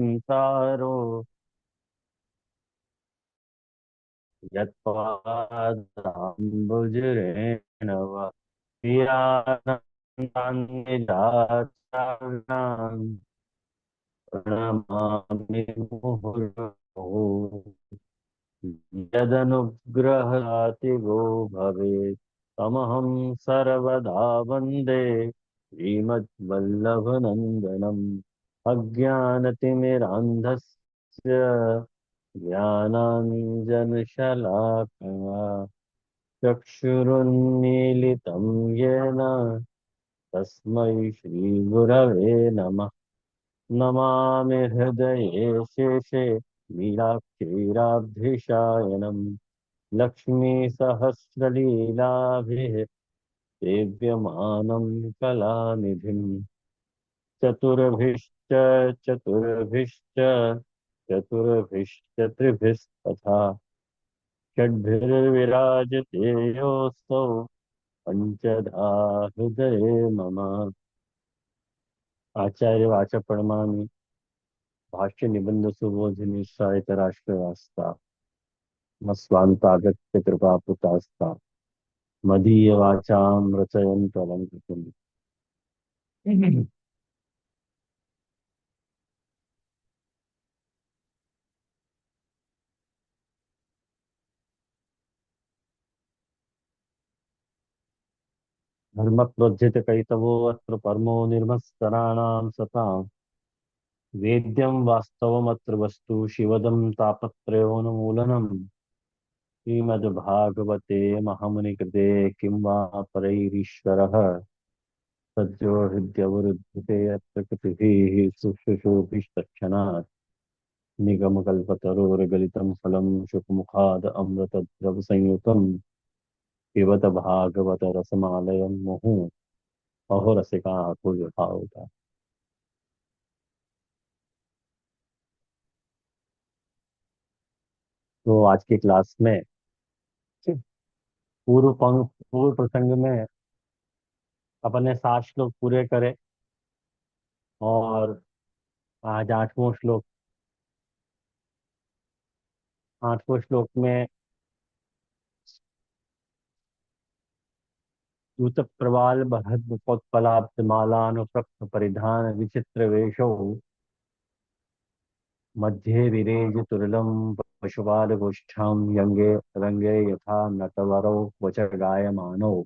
संसारो यत्पादाम्बुजरेण वा वीरानन्दान्निजाचार्यान् प्रणमामि मुहुर्मुहुः यदनुग्रहातिगो भवेत् तमहं सर्वदा वन्दे श्रीमद्वल्लभनन्दनम् अज्ञानतिमिरान्धस्य ज्ञानाञ्जनशलाकया चक्षुरुन्मीलितं येन तस्मै श्रीगुरवे नमः। नमामि हृदये शेषे नीलाक्षीराब्धिशायनम् लक्ष्मीसहस्रलीलाभिः सेव्यमानं कलानिधिम् चतुर्भिश्च चतुर्भिश्च चतुर्भिश्च त्रिभिस्तथा षड्भिर्विराजते योऽसौ पञ्चधा हृदये मम। आचार्य वाच प्रणमामि। भाष्य निबंध सुबोधिनी साहित राष्ट्रवास्ता मस्वांतागत्य कृपा पुतास्ता मदीय वाचाम रचयन्त अलंकृतम्। धर्मप्रोज्झित कैतवो अत्र परमो निर्मत्सराणां सताम् वेद्यं वास्तवमत्र वस्तु शिवदं तापत्रयोन्मूलनम् श्रीमद्भागवते महामुनिकृते किं वा परैरीश्वरः सद्यो हृद्यवरुध्यते यत्र कृतिभिः शुश्रूषुभिस्तत्क्षणात् निगमकल्पतरोर्गलितं फलं शुकमुखाद अमृतद्रवसंयुतं पिबत भागवत रसमालयं मुहुः अहो रसिकाः कुलभावुता। तो आज की क्लास में पूर्व प्रसंग में अपने 7 श्लोक पूरे करें और आज आठवें श्लोक में दूत प्रवाल बृहद्पलाब्ध मालानुप्रस्थ परिधान विचित्र वेशौ मध्ये विरेज तुरलम पशुपाल गोष्ठाम यंगे रंगे यथा नटवरौ वच गायमानौ।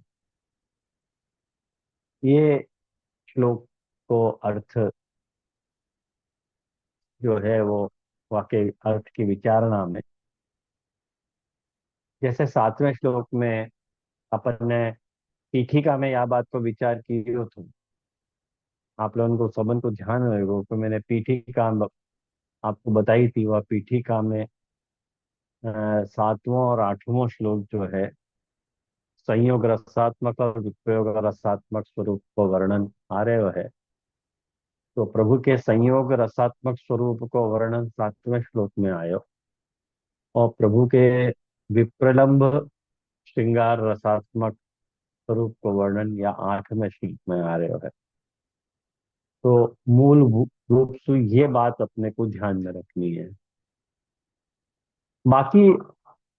ये श्लोक को अर्थ जो है वो वाक्य अर्थ की विचारणा में, जैसे 7वें श्लोक में अपन ने पीठिका में यह बात को विचार की हो तो आप लोगों को सबन को ध्यान रहेगा कि मैंने पीठिका आपको बताई थी। वह पीठिका में 7वां और 8वां श्लोक जो है संयोग रसात्मक और विप्रयोग रसात्मक स्वरूप को वर्णन आ रहे हो है। तो प्रभु के संयोग रसात्मक स्वरूप को वर्णन 7वें श्लोक में आयो और प्रभु के विप्रलंब श्रृंगार रसात्मक स्वरूप को वर्णन या 8वें श्लोक में आ रहे हो है। तो रूप से ये बात अपने को ध्यान में रखनी है। बाकी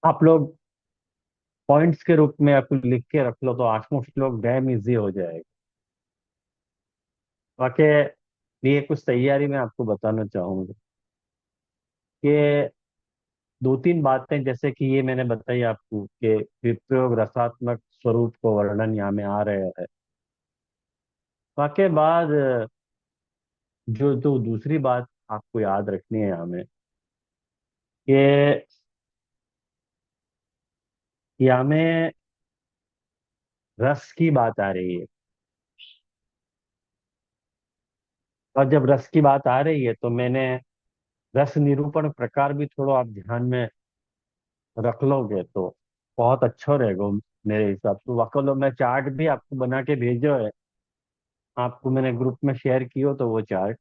आप लोग पॉइंट्स के रूप में आप लिख के रख लो तो 8वां श्लोक डैम इजी हो जाएगा। बाकी लिए कुछ तैयारी मैं आपको बताना चाहूंगा कि 2-3 बातें जैसे कि ये मैंने बताई आपको कि विप्रयोग रसात्मक स्वरूप को वर्णन यहाँ में आ रहे हैं। बाकी बाद जो जो दूसरी बात आपको याद रखनी है यहाँ में कि यहाँ में रस की बात आ रही है। और जब रस की बात आ रही है तो मैंने रस निरूपण प्रकार भी थोड़ा आप ध्यान में रख लोगे तो बहुत अच्छा रहेगा मेरे हिसाब से। वकलो मैं चार्ट भी आपको बना के भेजो है, आपको मैंने ग्रुप में शेयर कियो तो वो चार्ट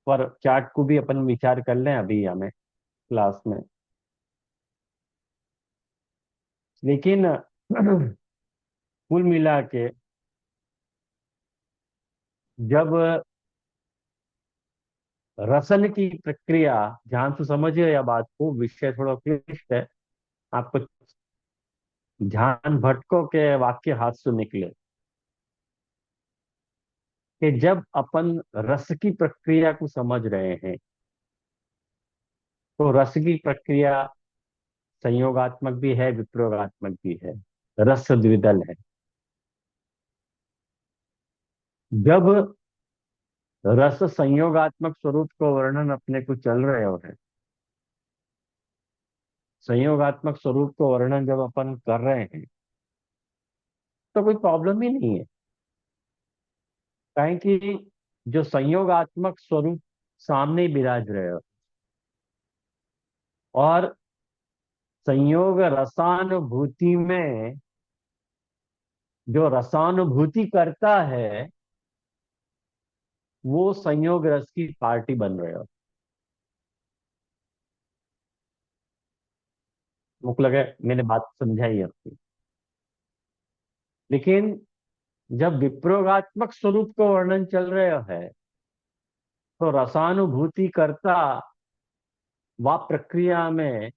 पर चार्ट को भी अपन विचार कर लें अभी हमें क्लास में। लेकिन कुल मिला के जब रसन की प्रक्रिया, ध्यान से समझिए यह बात को, विषय थोड़ा क्लिष्ट है। आपको ध्यान भटको के वाक्य हाथ से निकले कि जब अपन रस की प्रक्रिया को समझ रहे हैं, तो रस की प्रक्रिया संयोगात्मक भी है, विप्रयोगात्मक भी है। रस द्विदल है। जब रस संयोगात्मक स्वरूप को वर्णन अपने को चल रहे हो है, संयोगात्मक स्वरूप को वर्णन जब अपन कर रहे हैं, तो कोई प्रॉब्लम ही नहीं है। काहे कि जो संयोगात्मक स्वरूप सामने विराज रहे हो, और संयोग रसानुभूति में जो रसानुभूति करता है, वो संयोग रस की पार्टी बन रहे हो। मुझको लगे मैंने बात समझाई आपकी। लेकिन जब विप्रयोगात्मक स्वरूप को वर्णन चल रहा है, तो रसानुभूति करता व प्रक्रिया में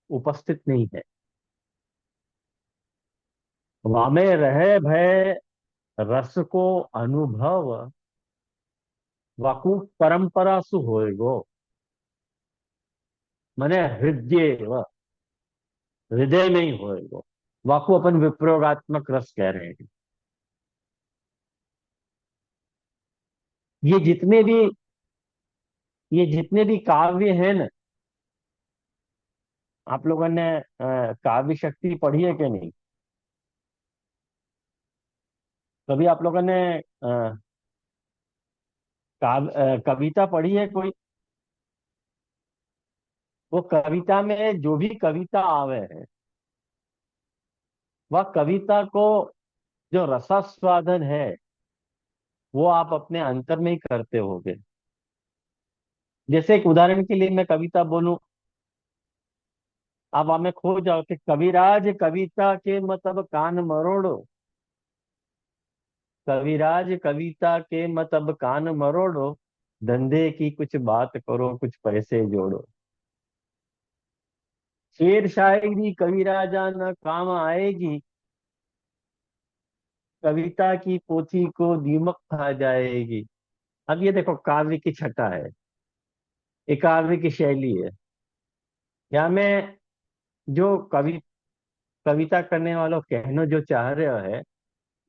उपस्थित नहीं है। वामे रहे भय रस को अनुभव वाकु परंपरा सु होएगो। माने हृदय हृदय में ही होएगो। वाकु अपन विप्रयोगात्मक रस कह रहे हैं। ये जितने भी ये जितने भी काव्य हैं ना, आप लोगों ने काव्य शक्ति पढ़ी है कि नहीं? कभी आप लोगों ने कविता पढ़ी है कोई? वो कविता में जो भी कविता आवे है, वह कविता को जो रसास्वादन है, वो आप अपने अंतर में ही करते होगे। जैसे एक उदाहरण के लिए मैं कविता बोलूं, आप हमें खो जाओ कि कविराज कविता के मतलब कान मरोड़ो। कविराज कविता के मतलब कान मरोड़ो, धंधे की कुछ बात करो, कुछ पैसे जोड़ो। शेर शायरी कविराजा न काम आएगी, कविता की पोथी को दीमक खा जाएगी। अब ये देखो, काव्य की छटा है, ये काव्य की शैली है। या मैं जो कविता करने वालों कहना जो चाह रहे हो,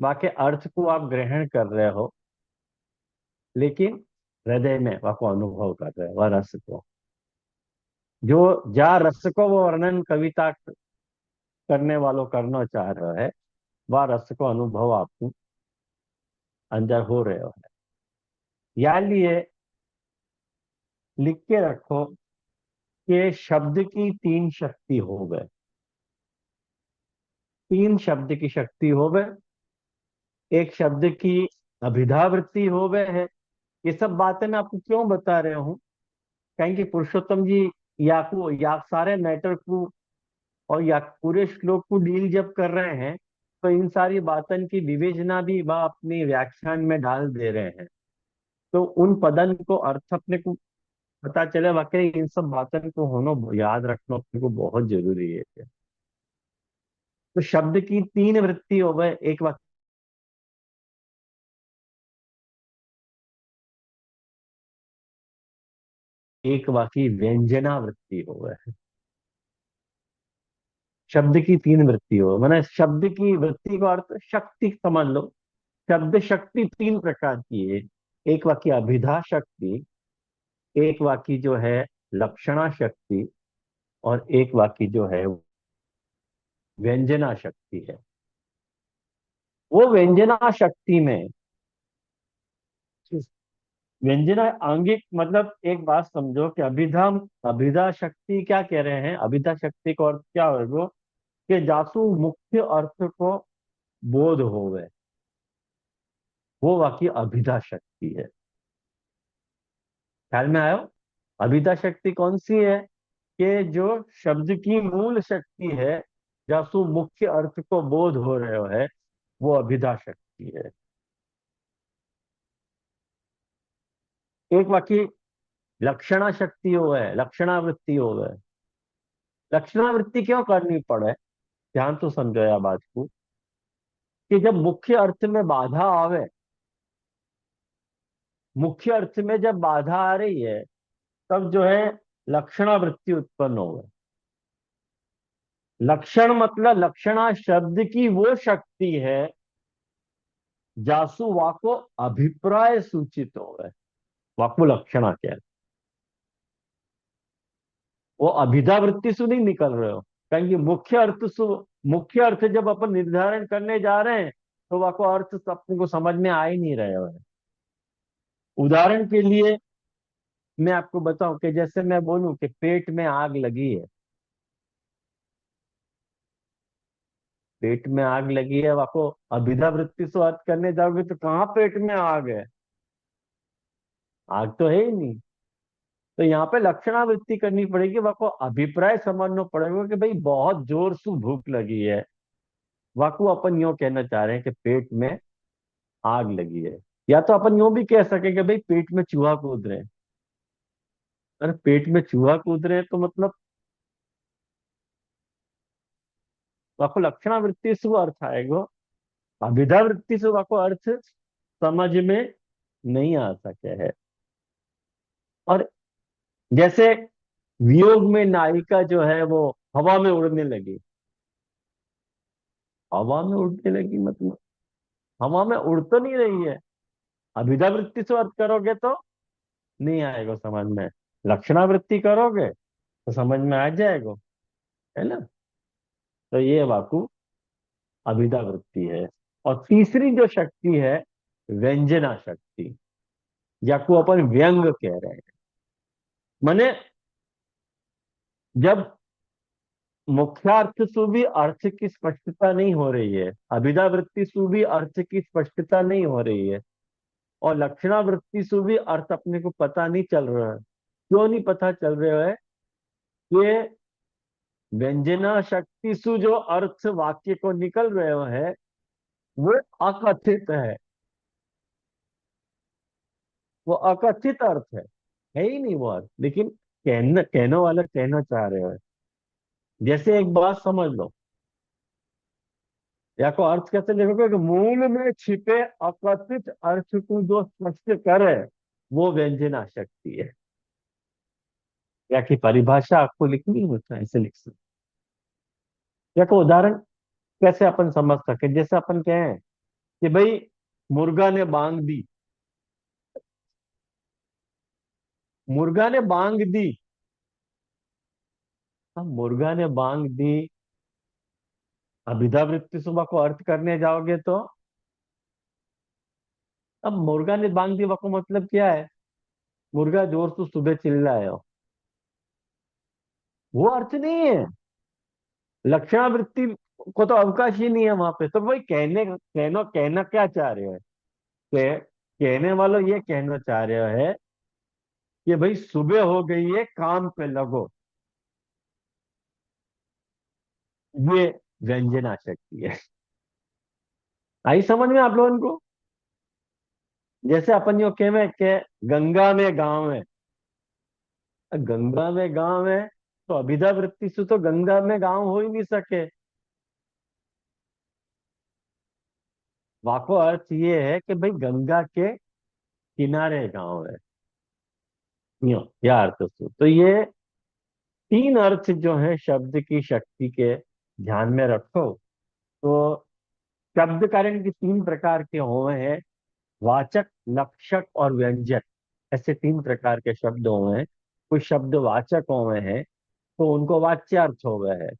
वाके अर्थ को आप ग्रहण कर रहे हो, लेकिन हृदय में वाको अनुभव कर रहे हो वह रस को। जो जा रस को वो वर्णन कविता करने वालों करना चाह रहे है, वह रस को अनुभव आपको अंदर हो रहे हो। या लिए लिख के रखो कि शब्द की तीन शक्ति हो गए। तीन शब्द की शक्ति हो गए। एक शब्द की अभिधावृत्ति हो गए है। ये सब बातें मैं आपको क्यों बता रहा हूँ? कहें कि पुरुषोत्तम जी या सारे मैटर को और या पूरे श्लोक को डील जब कर रहे हैं, तो इन सारी बातन की विवेचना भी वह अपनी व्याख्यान में डाल दे रहे हैं। तो उन पदन को अर्थ अपने को पता चले, वाकई इन सब बातन को होना याद रखना अपने को बहुत जरूरी है। तो शब्द की तीन वृत्ति हो गए। एक वाकी व्यंजना वृत्ति हो गए। शब्द की तीन वृत्ति हो, मैंने शब्द की वृत्ति का अर्थ शक्ति समझ लो। शब्द शक्ति तीन प्रकार की है। एक वाक्य अभिधा शक्ति, एक वाक्य जो है लक्षणा शक्ति, और एक वाक्य जो है व्यंजना शक्ति है। वो व्यंजना शक्ति में व्यंजना आंगिक, मतलब एक बात समझो कि अभिधा शक्ति क्या कह रहे हैं? अभिधा शक्ति का अर्थ क्या होगा? कि जासु मुख्य अर्थ को बोध हो गए, वो वाक्य अभिधा शक्ति है। ख्याल में आयो? अभिधा शक्ति कौन सी है? कि जो शब्द की मूल शक्ति है, जासु मुख्य अर्थ को बोध हो रहे है, वो अभिधा शक्ति है। एक वाक्य लक्षणा शक्ति हो है, लक्षणावृत्ति हो है। लक्षणावृत्ति क्यों करनी पड़े, ध्यान तो समझो या बात को, कि जब मुख्य अर्थ में बाधा आवे, मुख्य अर्थ में जब बाधा आ रही है, तब जो है लक्षणावृत्ति उत्पन्न हो गए। लक्षण मतलब लक्षणा शब्द की वो शक्ति है जासु वाको अभिप्राय सूचित हो गए। वाको लक्षणा क्या है, वो अभिधा वृत्ति से नहीं निकल रहे हो। कहेंगे मुख्य अर्थ सु, मुख्य अर्थ जब अपन निर्धारण करने जा रहे हैं, तो वाको अर्थ अपने को समझ में आ ही नहीं रहे हो। उदाहरण के लिए मैं आपको बताऊं कि जैसे मैं बोलूं कि पेट में आग लगी है, पेट में आग लगी है, वाको अभिधा वृत्ति से अर्थ करने जाओगे तो कहाँ पेट में आग है, आग तो है ही नहीं। तो यहाँ पे लक्षणावृत्ति करनी पड़ेगी, वाको अभिप्राय समझना पड़ेगा कि भाई बहुत जोर से भूख लगी है। वाको अपन यूं कहना चाह रहे हैं कि पेट में आग लगी है। या तो अपन यूं भी कह सके कि भाई पेट में चूहा कूद रहे हैं। अरे पेट में चूहा कूद रहे हैं तो मतलब वाको लक्षणावृत्ति से वो अर्थ आएगा, अभिधा वृत्ति से वाको अर्थ समझ में नहीं आ सके है। और जैसे वियोग में नायिका जो है वो हवा में उड़ने लगी, हवा में उड़ने लगी मतलब हवा में उड़ तो नहीं रही है। अभिधा वृत्ति से अर्थ करोगे तो नहीं आएगा समझ में, लक्षणावृत्ति करोगे तो समझ में आ जाएगा, है ना। तो ये वाकु अभिधा वृत्ति है। और तीसरी जो शक्ति है व्यंजना शक्ति, या को अपन व्यंग कह रहे हैं। माने जब मुख्यार्थ से भी अर्थ की स्पष्टता नहीं हो रही है, अभिधा वृत्ति से भी अर्थ की स्पष्टता नहीं हो रही है, और लक्षणावृत्ति से भी अर्थ अपने को पता नहीं चल रहा है। क्यों नहीं पता चल रहा है, कि व्यंजना शक्ति से जो अर्थ वाक्य को निकल रहे है वो अकथित वो अकथित अर्थ है ही नहीं वो अर्थ, लेकिन कहने वाला कहना चाह रहे हो। जैसे एक बात समझ लो, या को अर्थ कैसे लिखोगे कि मूल में छिपे अकथित अर्थ को जो स्पष्ट करे वो व्यंजना शक्ति है। या की परिभाषा आपको लिखनी है तो ऐसे लिख सकते। या को उदाहरण कैसे अपन समझ सके, जैसे अपन कहें कि भाई मुर्गा ने बांग दी, मुर्गा ने बांग दी। अब मुर्गा ने बांग दी, अभिधा वृत्ति सुबह को अर्थ करने जाओगे तो अब मुर्गा ने बांग दी को मतलब क्या है, मुर्गा जोर से सुबह चिल्लाए हो, वो अर्थ नहीं है। लक्षणावृत्ति को तो अवकाश ही नहीं है वहां पे। तो भाई कहना क्या चाह रहे हो, कहने वालों ये कहना चाह रहे है कि भाई सुबह हो गई है, काम पे लगो। ये व्यंजना शक्ति है। आई समझ में आप लोगों को। जैसे अपन यो कहे के गंगा में गांव है, गंगा में गांव है, तो अभिधा वृत्ति से तो गंगा में गांव हो ही नहीं सके। वाको अर्थ ये है कि भाई गंगा के किनारे गांव है, यो या अर्थ से। तो ये तीन अर्थ जो है शब्द की शक्ति के, ध्यान में रखो। तो शब्द कारण के तीन प्रकार के हुए हैं, वाचक, लक्षक और व्यंजक। ऐसे तीन प्रकार के शब्द हुए हैं। कुछ शब्द वाचक हुए हैं तो उनको वाच्यार्थ हो गए हैं।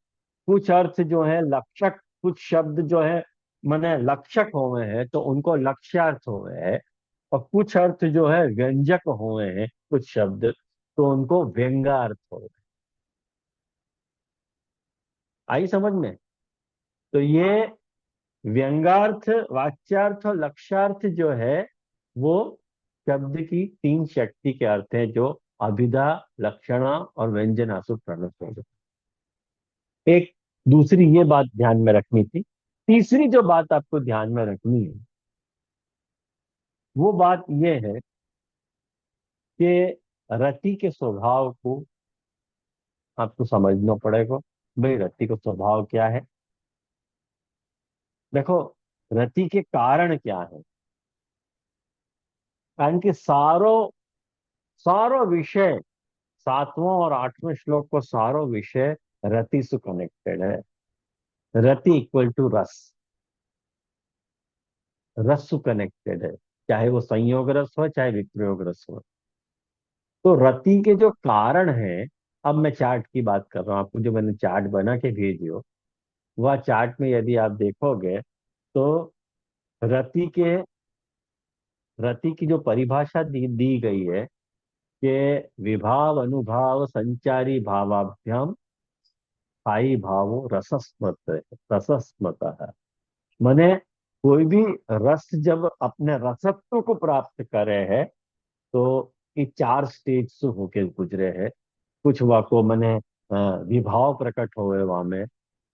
कुछ अर्थ जो है लक्षक, कुछ शब्द जो है माने लक्षक हुए हैं तो उनको लक्ष्यार्थ हुए हैं। और कुछ अर्थ जो है व्यंजक हुए हैं कुछ शब्द, तो उनको व्यंगार्थ हो गए। आई समझ में। तो ये व्यंगार्थ, वाच्यार्थ और लक्ष्यार्थ जो है वो शब्द की तीन शक्ति के अर्थ हैं, जो अभिधा, लक्षणा और व्यंजना से प्रणत हो गए। एक दूसरी ये बात ध्यान में रखनी थी। तीसरी जो बात आपको ध्यान में रखनी है वो बात ये है कि रति के स्वभाव को आपको समझना पड़ेगा। भाई रति का स्वभाव क्या है? देखो, रति के कारण क्या है? कारण कि सारों सारो विषय, सातवां और आठवें श्लोक को सारो विषय रति से कनेक्टेड है। रति इक्वल टू रस, रस से कनेक्टेड है, चाहे वो संयोग रस हो चाहे विप्रयोग रस हो। तो रति के जो कारण है, अब मैं चार्ट की बात कर रहा हूँ आपको, जो मैंने चार्ट बना के भेजी हो, वह चार्ट में यदि आप देखोगे तो रति के रति की जो परिभाषा दी गई है कि विभाव अनुभाव संचारी भावाभ्याम स्थायी भावो रसस्मत, रसस्मत है। माने कोई भी रस जब अपने रसत्व को प्राप्त करे है, तो ये चार स्टेज से होके गुजरे है। कुछ वाको मने विभाव प्रकट होवे वहां में,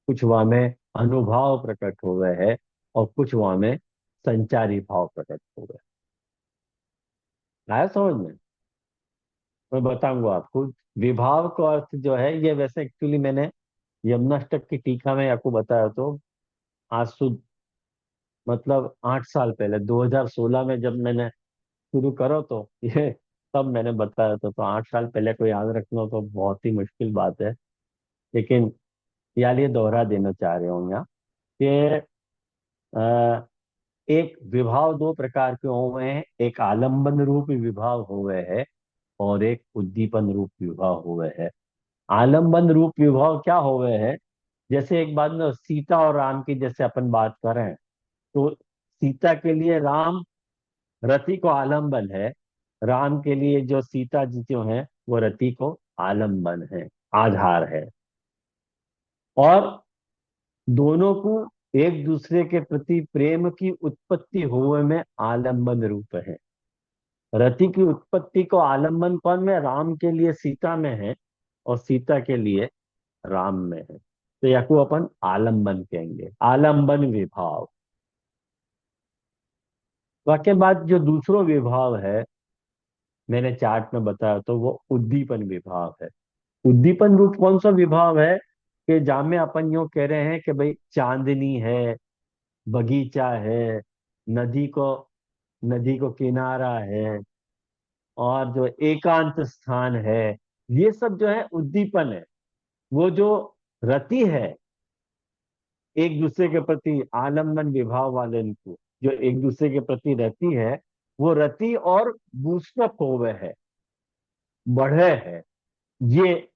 कुछ वहां में अनुभाव प्रकट हुए है, और कुछ वहां में संचारी भाव प्रकट हुए। आया समझ में? मैं बताऊंगा आपको। विभाव का अर्थ जो है, ये वैसे एक्चुअली मैंने यमुनाष्टक की टीका में आपको बताया, तो आज से मतलब 8 साल पहले 2016 में जब मैंने शुरू करो, तो ये तब मैंने बताया था। तो 8 साल पहले को याद रखना तो बहुत ही मुश्किल बात है। लेकिन यार ये दोहरा देना चाह रहे हूँ यहाँ कि अ, एक विभाव दो प्रकार के हुए हैं। एक आलंबन रूप विभाव हुए है, और एक उद्दीपन रूप विभाव हुए है। आलंबन रूप विभाव क्या हुए है? जैसे एक बात में सीता और राम की जैसे अपन बात करें, तो सीता के लिए राम रति को आलंबन है, राम के लिए जो सीता जी जो है वो रति को आलंबन है, आधार है। और दोनों को एक दूसरे के प्रति प्रेम की उत्पत्ति हुए में आलंबन रूप है। रति की उत्पत्ति को आलंबन कौन में? राम के लिए सीता में है, और सीता के लिए राम में है। तो या को अपन आलंबन कहेंगे, आलंबन विभाव। वाक्य बाद जो दूसरो विभाव है, मैंने चार्ट में बताया, तो वो उद्दीपन विभाव है। उद्दीपन रूप कौन सा विभाव है? कि जहाँ में अपन यूं कह रहे हैं कि भाई चांदनी है, बगीचा है, नदी को नदी को किनारा है, और जो एकांत स्थान है, ये सब जो है उद्दीपन है। वो जो रति है, एक दूसरे के प्रति आलम्बन विभाव वाले इनको, जो एक दूसरे के प्रति रति है, वो रति और बूस्टअप होवे है, बढ़े है, ये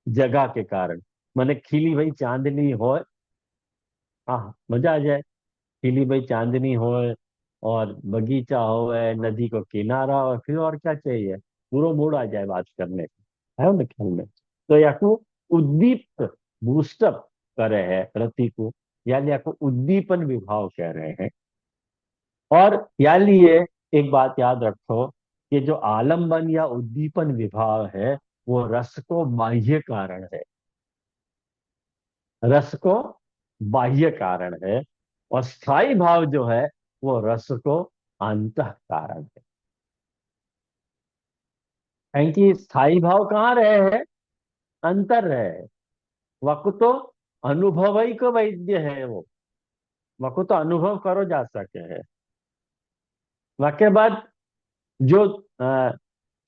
जगह के कारण। माने खिली भाई चांदनी हो, हाँ मजा आ जाए। खिली भाई चांदनी हो, और बगीचा हो, नदी को किनारा हो, फिर और क्या चाहिए? पूरा मूड आ जाए बात करने का, है ना ख्याल में? तो या को उद्दीप्त, बूस्टअप करे है रति को, यानी या को उद्दीपन विभाव कह रहे हैं। और यानी ये एक बात याद रखो कि जो आलंबन या उद्दीपन विभाव है, वो रस को बाह्य कारण है, रस को बाह्य कारण है। और स्थायी भाव जो है, वो रस को अंतः कारण है। क्योंकि स्थायी भाव कहाँ रहे हैं? अंतर रहे हैं। वक तो अनुभवई को वैद्य है वो, वक तो अनुभव करो जा सके है। वाक्य बाद जो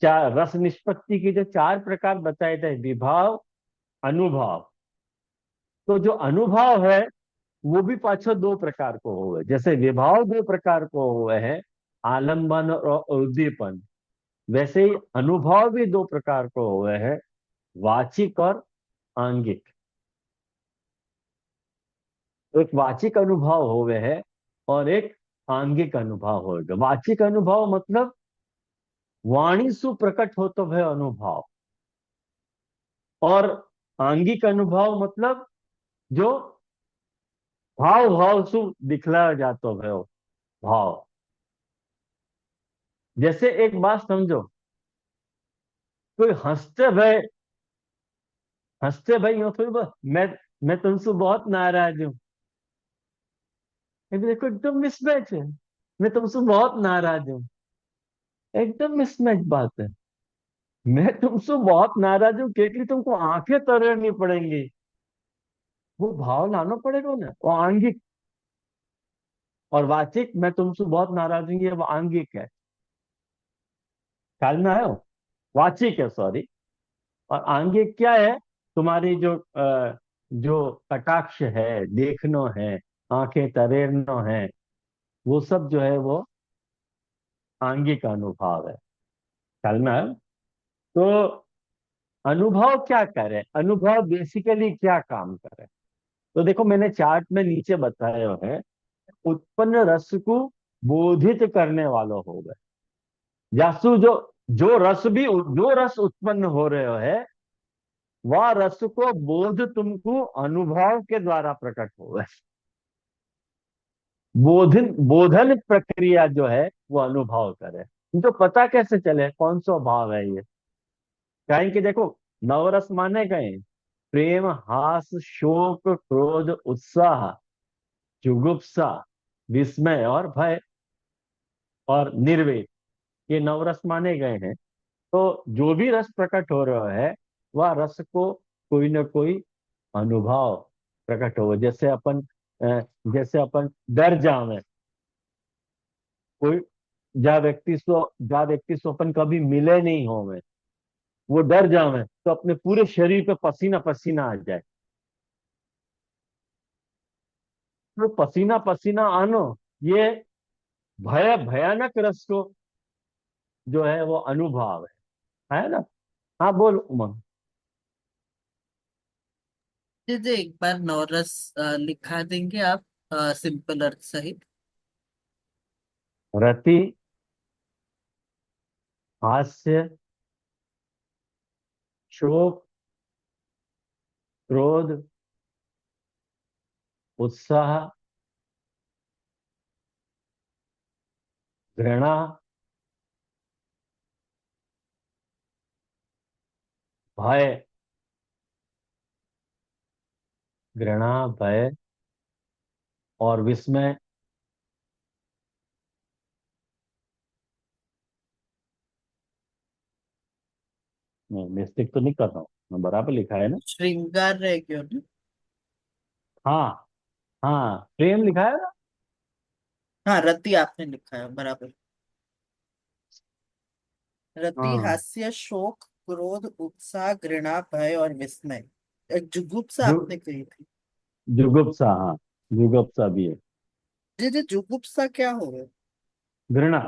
चार रस निष्पत्ति के जो चार प्रकार बताए थे, विभाव, अनुभव, तो जो अनुभव है वो भी पाछो दो प्रकार को हुए। जैसे विभाव दो प्रकार को हुए हैं, आलंबन और उद्दीपन, वैसे ही अनुभव भी दो प्रकार को हुए हैं, वाचिक और आंगिक। एक वाचिक अनुभव हुए हैं, और एक आंगिक अनुभव होगा। वाचिक अनुभव मतलब वाणी सु प्रकट हो तो वह अनुभव, और आंगिक अनुभव मतलब जो भाव भाव सु दिखलाया जातो है भाव। जैसे एक बात समझो, कोई हंसते भाई यूं थोड़ी मैं तुमसे बहुत नाराज हूं। ये देखो एकदम मिसमैच है। मैं तुमसे बहुत नाराज हूं। एकदम मिसमैच बात है। मैं तुमसे बहुत नाराज हूँ क्योंकि तुमको आंखें तरनी पड़ेंगी। वो भाव लाना पड़ेगा ना, वो आंगिक। और वाचिक, मैं तुमसे बहुत नाराज हूँ, ये वो आंगिक है। ख्याल में आयो? वाचिक है, सॉरी। और आंगिक क्या है? तुम्हारी जो कटाक्ष है, देखनो है, आंखें तरेरनो है, वो सब जो है वो आंगिक अनुभव है। ख्याल में आयो? तो अनुभव क्या करे, अनुभव बेसिकली क्या काम करे? तो देखो, मैंने चार्ट में नीचे बताया है। उत्पन्न रस को बोधित करने वाला हो गए। जासु जो जो रस उत्पन्न हो रहे है, वह रस को बोध तुमको अनुभव के द्वारा प्रकट हो गए। बोधन बोधन प्रक्रिया जो है वो अनुभव करे। तो पता कैसे चले कौन सा भाव है ये? कहें कि देखो, नवरस माने गए प्रेम, हास, शोक, क्रोध, उत्साह, जुगुप्सा, विस्मय और भय और निर्वेद, ये नवरस माने गए हैं। तो जो भी रस प्रकट हो रहा है, वह रस को कोई ना कोई अनुभव प्रकट हो। जैसे अपन डर जावे, कोई जा व्यक्ति से अपन कभी मिले नहीं होवे, वो डर जावे तो अपने पूरे शरीर पे पसीना पसीना आ जाए। तो पसीना पसीना आनो, ये भयानक रस को जो है वो अनुभव है ना? हाँ, बोल उमंग। जी जी, एक बार नौरस लिखा देंगे आप, सिंपल अर्थ सहित। रति, हास्य, शोक, क्रोध, उत्साह, घृणा, भय। घृणा, भय और विस्मय। मैं मिस्टेक तो नहीं कर रहा हूँ, मैं बराबर लिखा है ना? श्रृंगार रह गयो ना। हाँ, हाँ, प्रेम लिखा है ना? हाँ, रति आपने लिखा है बराबर। रति, हाँ। हास्य, शोक, क्रोध, उत्साह, घृणा, भय और विस्मय। एक जुगुप्सा जु आपने कही थी। जुगुप्सा, हाँ, जुगुप्सा भी है। जी जी, जुगुप्सा क्या हो गया? घृणा।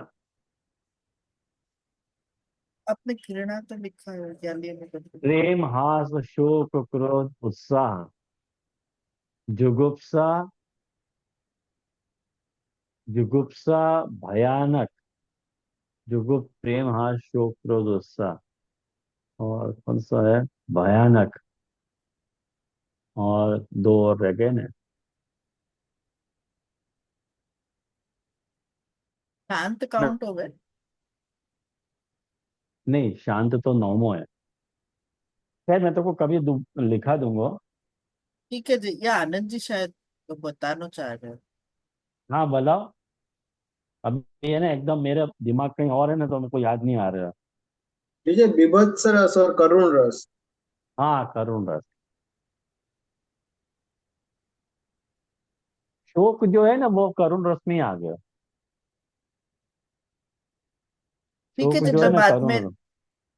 आपने घृणा तो लिखा है, क्या लिए मैं बदल। प्रेम, हास, शोक, क्रोध, उत्साह, जुगुप्सा। जुगुप्सा, भयानक। प्रेम, हास, शोक, क्रोध, उत्साह। और कौन सा है? भयानक। और दो और रह गए ना? शांत काउंट हो गए। नहीं, शांत तो नौमो है। खैर, मैं तो को कभी लिखा दूंगा। ठीक है जी, ये आनंद जी शायद तो बताना चाह रहे हो। हाँ, बताओ। अब ये ना एकदम मेरा दिमाग कहीं और है ना, तो मेरे को याद नहीं आ रहा। लीजिए, बीभत्स रस और करुण रस। हाँ, करुण रस। शोक जो है ना, वो करुण रस में ही आ गया। ठीक है शोक जी, जो है मैं ना, करुण रस।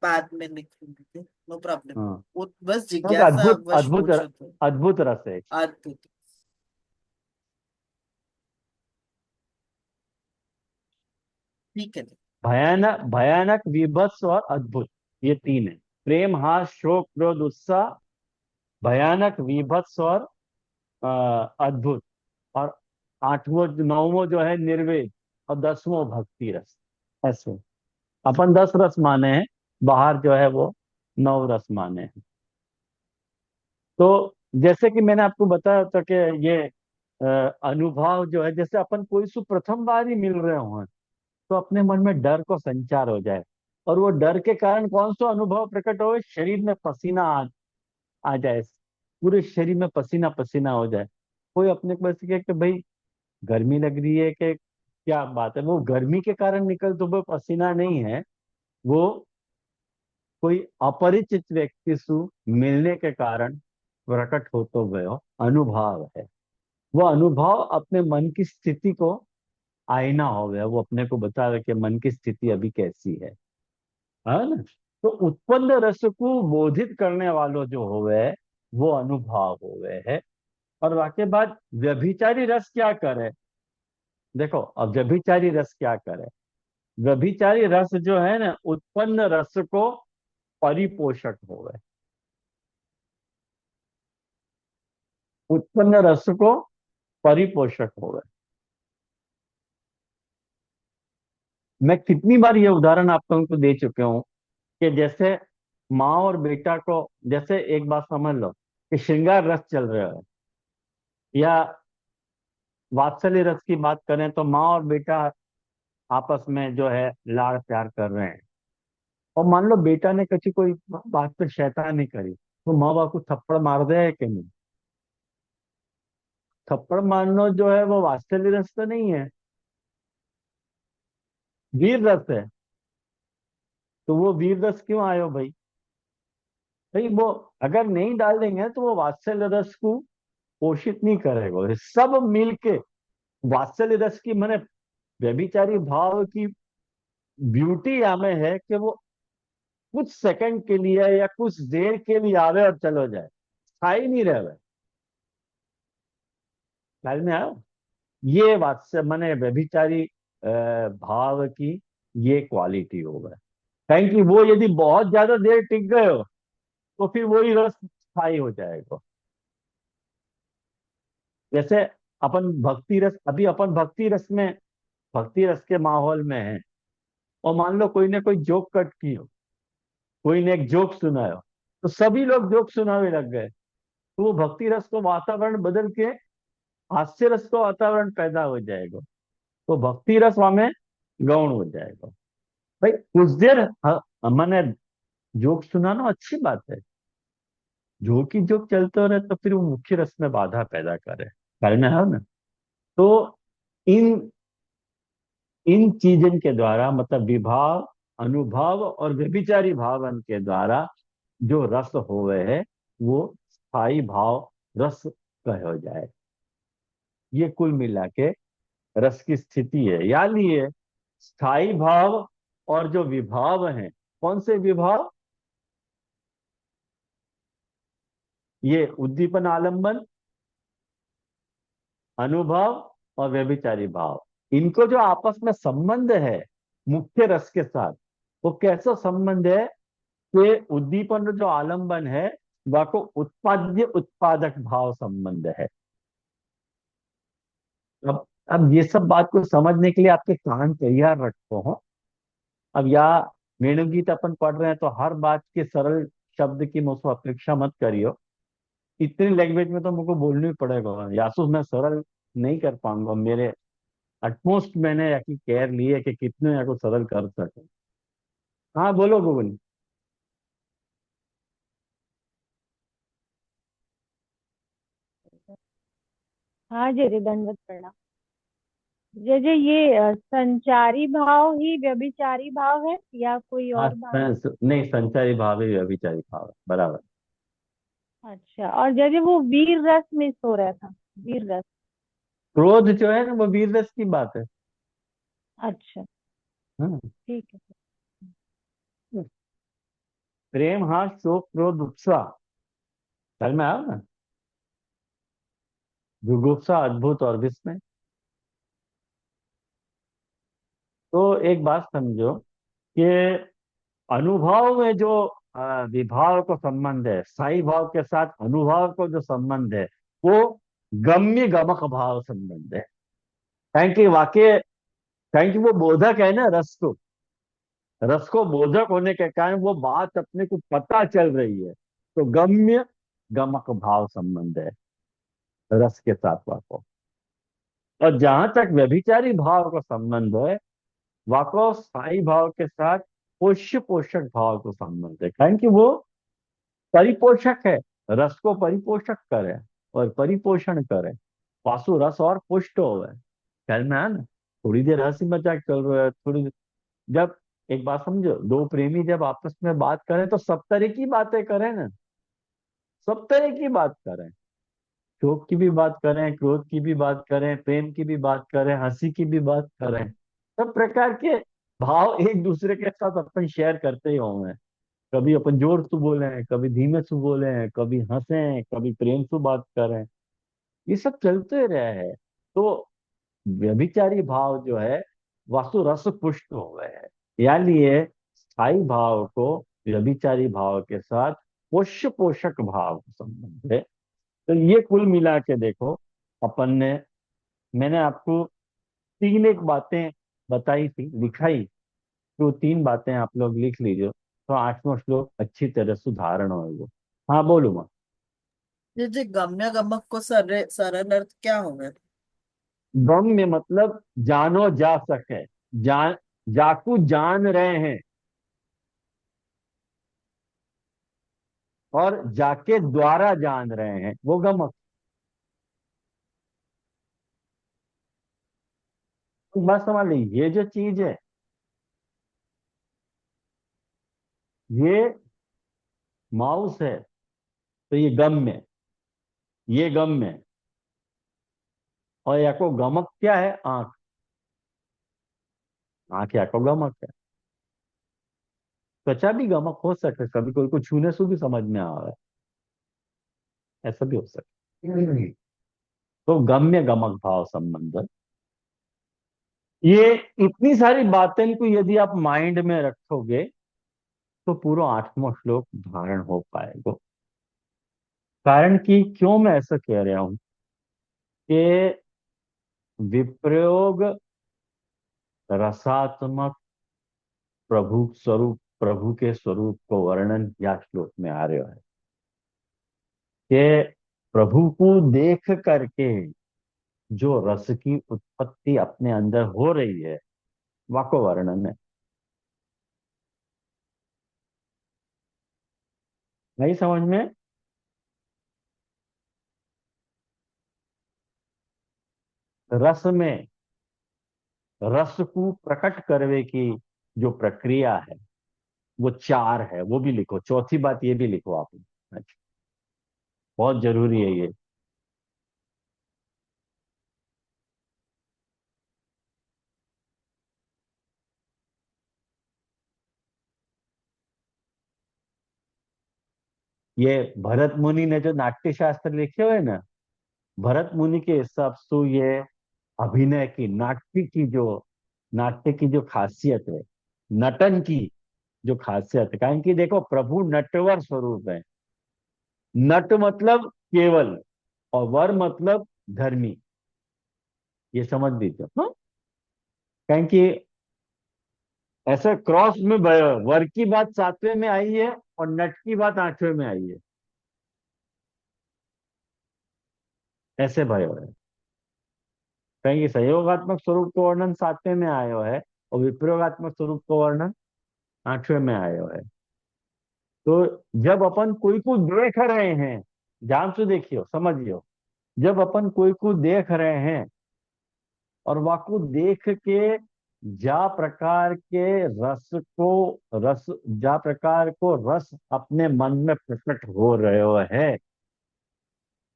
बाद में लिख लूंगी, नो प्रॉब्लम। हाँ। वो बस शोक जिज्ञासा अद्भुत वश अद्भुत पूछो तो। अद्भुत रस है। अद्भुत। ठीक है जी। भयानक, भयानक, विभत्स और अद्भुत, ये तीन है। प्रेम, हास, शोक, क्रोध, उत्साह, भयानक, विभत्स और अद्भुत। और आठवां नौवो जो है निर्वेद। और 10वां भक्ति रस। ऐसे अपन 10 रस माने हैं, बाहर जो है वो 9 रस माने हैं। तो जैसे कि मैंने आपको बताया था कि ये अनुभव जो है, जैसे अपन कोई से प्रथम बार ही मिल रहे हो, तो अपने मन में डर को संचार हो जाए। और वो डर के कारण कौन सा अनुभव प्रकट हो? शरीर में पसीना आ जाए, पूरे शरीर में पसीना पसीना हो जाए। कोई अपने को ऐसे कहे कि भाई गर्मी लग रही है, कि क्या बात है, वो गर्मी के कारण निकलते हुए पसीना नहीं है, वो कोई अपरिचित व्यक्ति से मिलने के कारण प्रकट होते हुए अनुभव है। वो अनुभव अपने मन की स्थिति को आईना हो गया, वो अपने को बता रहे कि मन की स्थिति अभी कैसी है ना। तो उत्पन्न रस को बोधित करने वालों जो हो गए वो अनुभव हो गए है। और वाके बाद व्यभिचारी रस क्या करे, देखो अब व्यभिचारी रस क्या करे। व्यभिचारी रस जो है ना, उत्पन्न रस को परिपोषक हो गए, उत्पन्न रस को परिपोषक हो गए। मैं कितनी बार ये उदाहरण आप लोगों को दे चुके हूं कि जैसे माँ और बेटा को, जैसे एक बात समझ लो कि श्रृंगार रस चल रहा है, या वात्सल्य रस की बात करें तो माँ और बेटा आपस में जो है लाड़ प्यार कर रहे हैं, और मान लो बेटा ने किसी कोई बात पे शैतानी करी, तो माँ बाप को थप्पड़ मार दे कि नहीं? थप्पड़ मारना जो है वो वात्सल्य रस तो नहीं है, वीर रस है। तो वो वीर रस क्यों आयो भाई? भाई वो अगर नहीं डालेंगे तो वो वात्सल्य रस को पोषित नहीं करेगा। ये सब मिलके वात्सल्य रस की मैंने, व्यभिचारी भाव की ब्यूटी हमें है कि वो कुछ सेकंड के लिए या कुछ देर के लिए आवे और चलो जाए, स्थायी नहीं रहे। ख्याल में आयो? ये वात्स्य मैंने व्यभिचारी भाव की ये क्वालिटी होगा। कहीं कि वो यदि बहुत ज्यादा देर टिक गए हो तो फिर वही रस स्थायी हो जाएगा। जैसे अपन भक्ति रस, अभी अपन भक्ति रस में, भक्ति रस के माहौल में है, और मान लो कोई ने कोई जोक कट की हो, कोई ने एक जोक सुनायो, तो सभी लोग जोक सुनाने लग गए, तो वो भक्ति रस को वातावरण बदल के हास्य रस को वातावरण पैदा हो जाएगा, तो भक्ति रस हमें गौण हो जाएगा। भाई कुछ देर मैंने जोक सुनाना अच्छी बात है, जोक ही जोक चलते रहे तो फिर वो मुख्य रस में बाधा पैदा करे, करना है ना। तो इन इन चीजन के द्वारा, मतलब विभाव, अनुभव और व्यभिचारी भावन के द्वारा जो रस हो गए है वो स्थायी भाव रस कहो जाए। ये कुल मिला के रस की स्थिति है। यानी ये स्थायी भाव और जो विभाव हैं, कौन से विभाव? ये उद्दीपन आलंबन, अनुभव और व्यभिचारी भाव, इनको जो आपस में संबंध है मुख्य रस के साथ, वो कैसा संबंध है कि उद्दीपन जो आलंबन है वह को उत्पाद्य उत्पादक भाव संबंध है। अब ये सब बात को समझने के लिए आपके कान तैयार रखो हो। अब या वेणुगीत अपन पढ़ रहे हैं तो हर बात के सरल शब्द की मुझको अपेक्षा मत करियो। इतनी लैंग्वेज में तो मुझको बोलना ही पड़ेगा, यासु मैं सरल नहीं कर पाऊंगा। मेरे अटमोस्ट मैंने यकी केयर ली है कि कितने या को सरल कर सके। हाँ बोलो गोविंद। हाँ जी जी, दंडवत प्रणाम। जय जय, ये संचारी भाव ही व्यभिचारी भाव है या कोई हाँ और भाव है? नहीं, संचारी भाव है, व्यभिचारी भाव है, बराबर। अच्छा, और जय जय वो वीर रस मिस हो रहा था, वीर रस। क्रोध जो है ना वो वीर रस की बात है। अच्छा, हाँ। ठीक है। प्रेम, हास, शोक, क्रोध, उत्साह, समझ में आया ना? जुगुप्सा, अद्भुत और विस्मय। तो एक बात समझो कि अनुभव में जो विभाव को संबंध है, स्थायी भाव के साथ अनुभव को जो संबंध है वो गम्य गमक भाव संबंध है। कहें कि वाक्य, कहें कि वो बोधक है ना रस को, रस को बोधक होने के कारण वो बात अपने को पता चल रही है, तो गम्य गमक भाव संबंध है रस के साथ वाको। और जहां तक व्यभिचारी भाव का संबंध है, वाको स्थायी भाव के साथ पोष्य पोषक भाव को संबंध है। कारण कि वो परिपोषक है, रस को परिपोषक करे और परिपोषण करे, वासु रस और पुष्ट हो, ख्याल में है ना? थोड़ी देर हंसी मजाक चल रहा है, थोड़ी जब एक बात समझो, दो प्रेमी जब आपस में बात करें तो सब तरह की बातें करें ना, सब तरह की बात करें, शोक की भी बात करें, क्रोध की भी बात करें, प्रेम की भी बात करें, हंसी की भी बात करें, सब प्रकार के भाव एक दूसरे के साथ अपन शेयर करते ही होंगे। कभी अपन जोर से बोले हैं, कभी धीमे से बोले हैं, कभी हंसे हैं, कभी प्रेम से बात करें, ये सब चलते रहे हैं। तो व्यभिचारी भाव जो है वास्तु रस पुष्ट हो गए हैं, यानी ये स्थायी भाव को व्यभिचारी भाव के साथ पोष्य पोषक भाव का संबंध है। तो ये कुल मिला के देखो, अपन ने, मैंने आपको तीन एक बातें बताई थी, दिखाई, तो तीन बातें आप लोग लिख लीजिए, तो आठवां श्लोक अच्छी तरह से धारण होगा। हाँ बोलू मैं। जी गम्य गमक को सरल अर्थ क्या होगा? गम में मतलब जानो जा सके, जान, जाकू जान रहे हैं, और जाके द्वारा जान रहे हैं, वो गमक। बस समझ लीजिए, ये जो चीज है, ये माउस है, तो ये गम में, ये गम में, और या को गमक क्या है, आंख, आंख या को गमक है। त्वचा भी गमक हो सकता है, कभी कोई को छूने से भी समझ में आ रहा है, ऐसा भी हो सकता है। तो गम्य गमक भाव संबंध, ये इतनी सारी बातें को यदि आप माइंड में रखोगे तो पूरा आठवां श्लोक धारण हो पाएगा। कारण कि क्यों मैं ऐसा कह रहा हूं कि विप्रयोग रसात्मक प्रभु स्वरूप, प्रभु के स्वरूप को वर्णन या श्लोक में आ रहा है कि प्रभु को देख करके जो रस की उत्पत्ति अपने अंदर हो रही है, वाको वर्णन है। नहीं समझ में? रस में रस को प्रकट करने की जो प्रक्रिया है वो चार है, वो भी लिखो, चौथी बात ये भी लिखो आप। अच्छा, बहुत जरूरी है ये। ये भरत मुनि ने जो नाट्य शास्त्र लिखे हुए ना, भरत मुनि के हिसाब से ये अभिनय की, नाट्य की जो खासियत है, नटन की जो खासियत है, कारण कि देखो प्रभु नटवर स्वरूप है। नट मतलब केवल, और वर मतलब धर्मी, ये समझ लीजिए। हाँ, कारण कि ऐसे क्रॉस में वर की बात सातवें में आई है और नट की बात आठवें में आई है, ऐसे भयो है। कहीं सहयोगात्मक स्वरूप को वर्णन सातवें में आयो है और विप्रयोगात्मक स्वरूप को वर्णन आठवें में आयो है। तो जब अपन कोई को देख रहे हैं, ध्यान से देखियो समझियो, जब अपन कोई को देख रहे हैं और वाको देख के जा प्रकार के रस को, रस, जा प्रकार को रस अपने मन में प्रकट हो रहे है,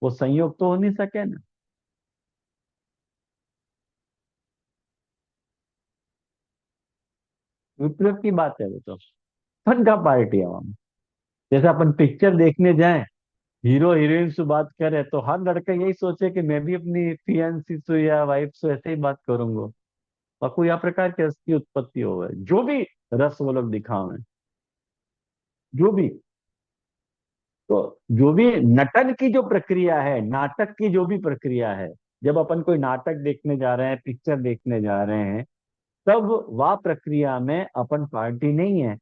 वो संयोग तो हो नहीं सके ना। विपरीत की बात है वो तो, फन का पार्टी है वहां। जैसे अपन पिक्चर देखने जाएं, हीरो हीरोइन से बात करे तो हर लड़का यही सोचे कि मैं भी अपनी फियांसी से या वाइफ से ऐसे ही बात करूंगा, और कोई या प्रकार की रस की उत्पत्ति हो गए, जो भी रस वो लोग दिखावे, जो भी। तो जो भी नटन की जो प्रक्रिया है, नाटक की जो भी प्रक्रिया है, जब अपन कोई नाटक देखने जा रहे हैं, पिक्चर देखने जा रहे हैं, तब वह प्रक्रिया में अपन पार्टी नहीं है,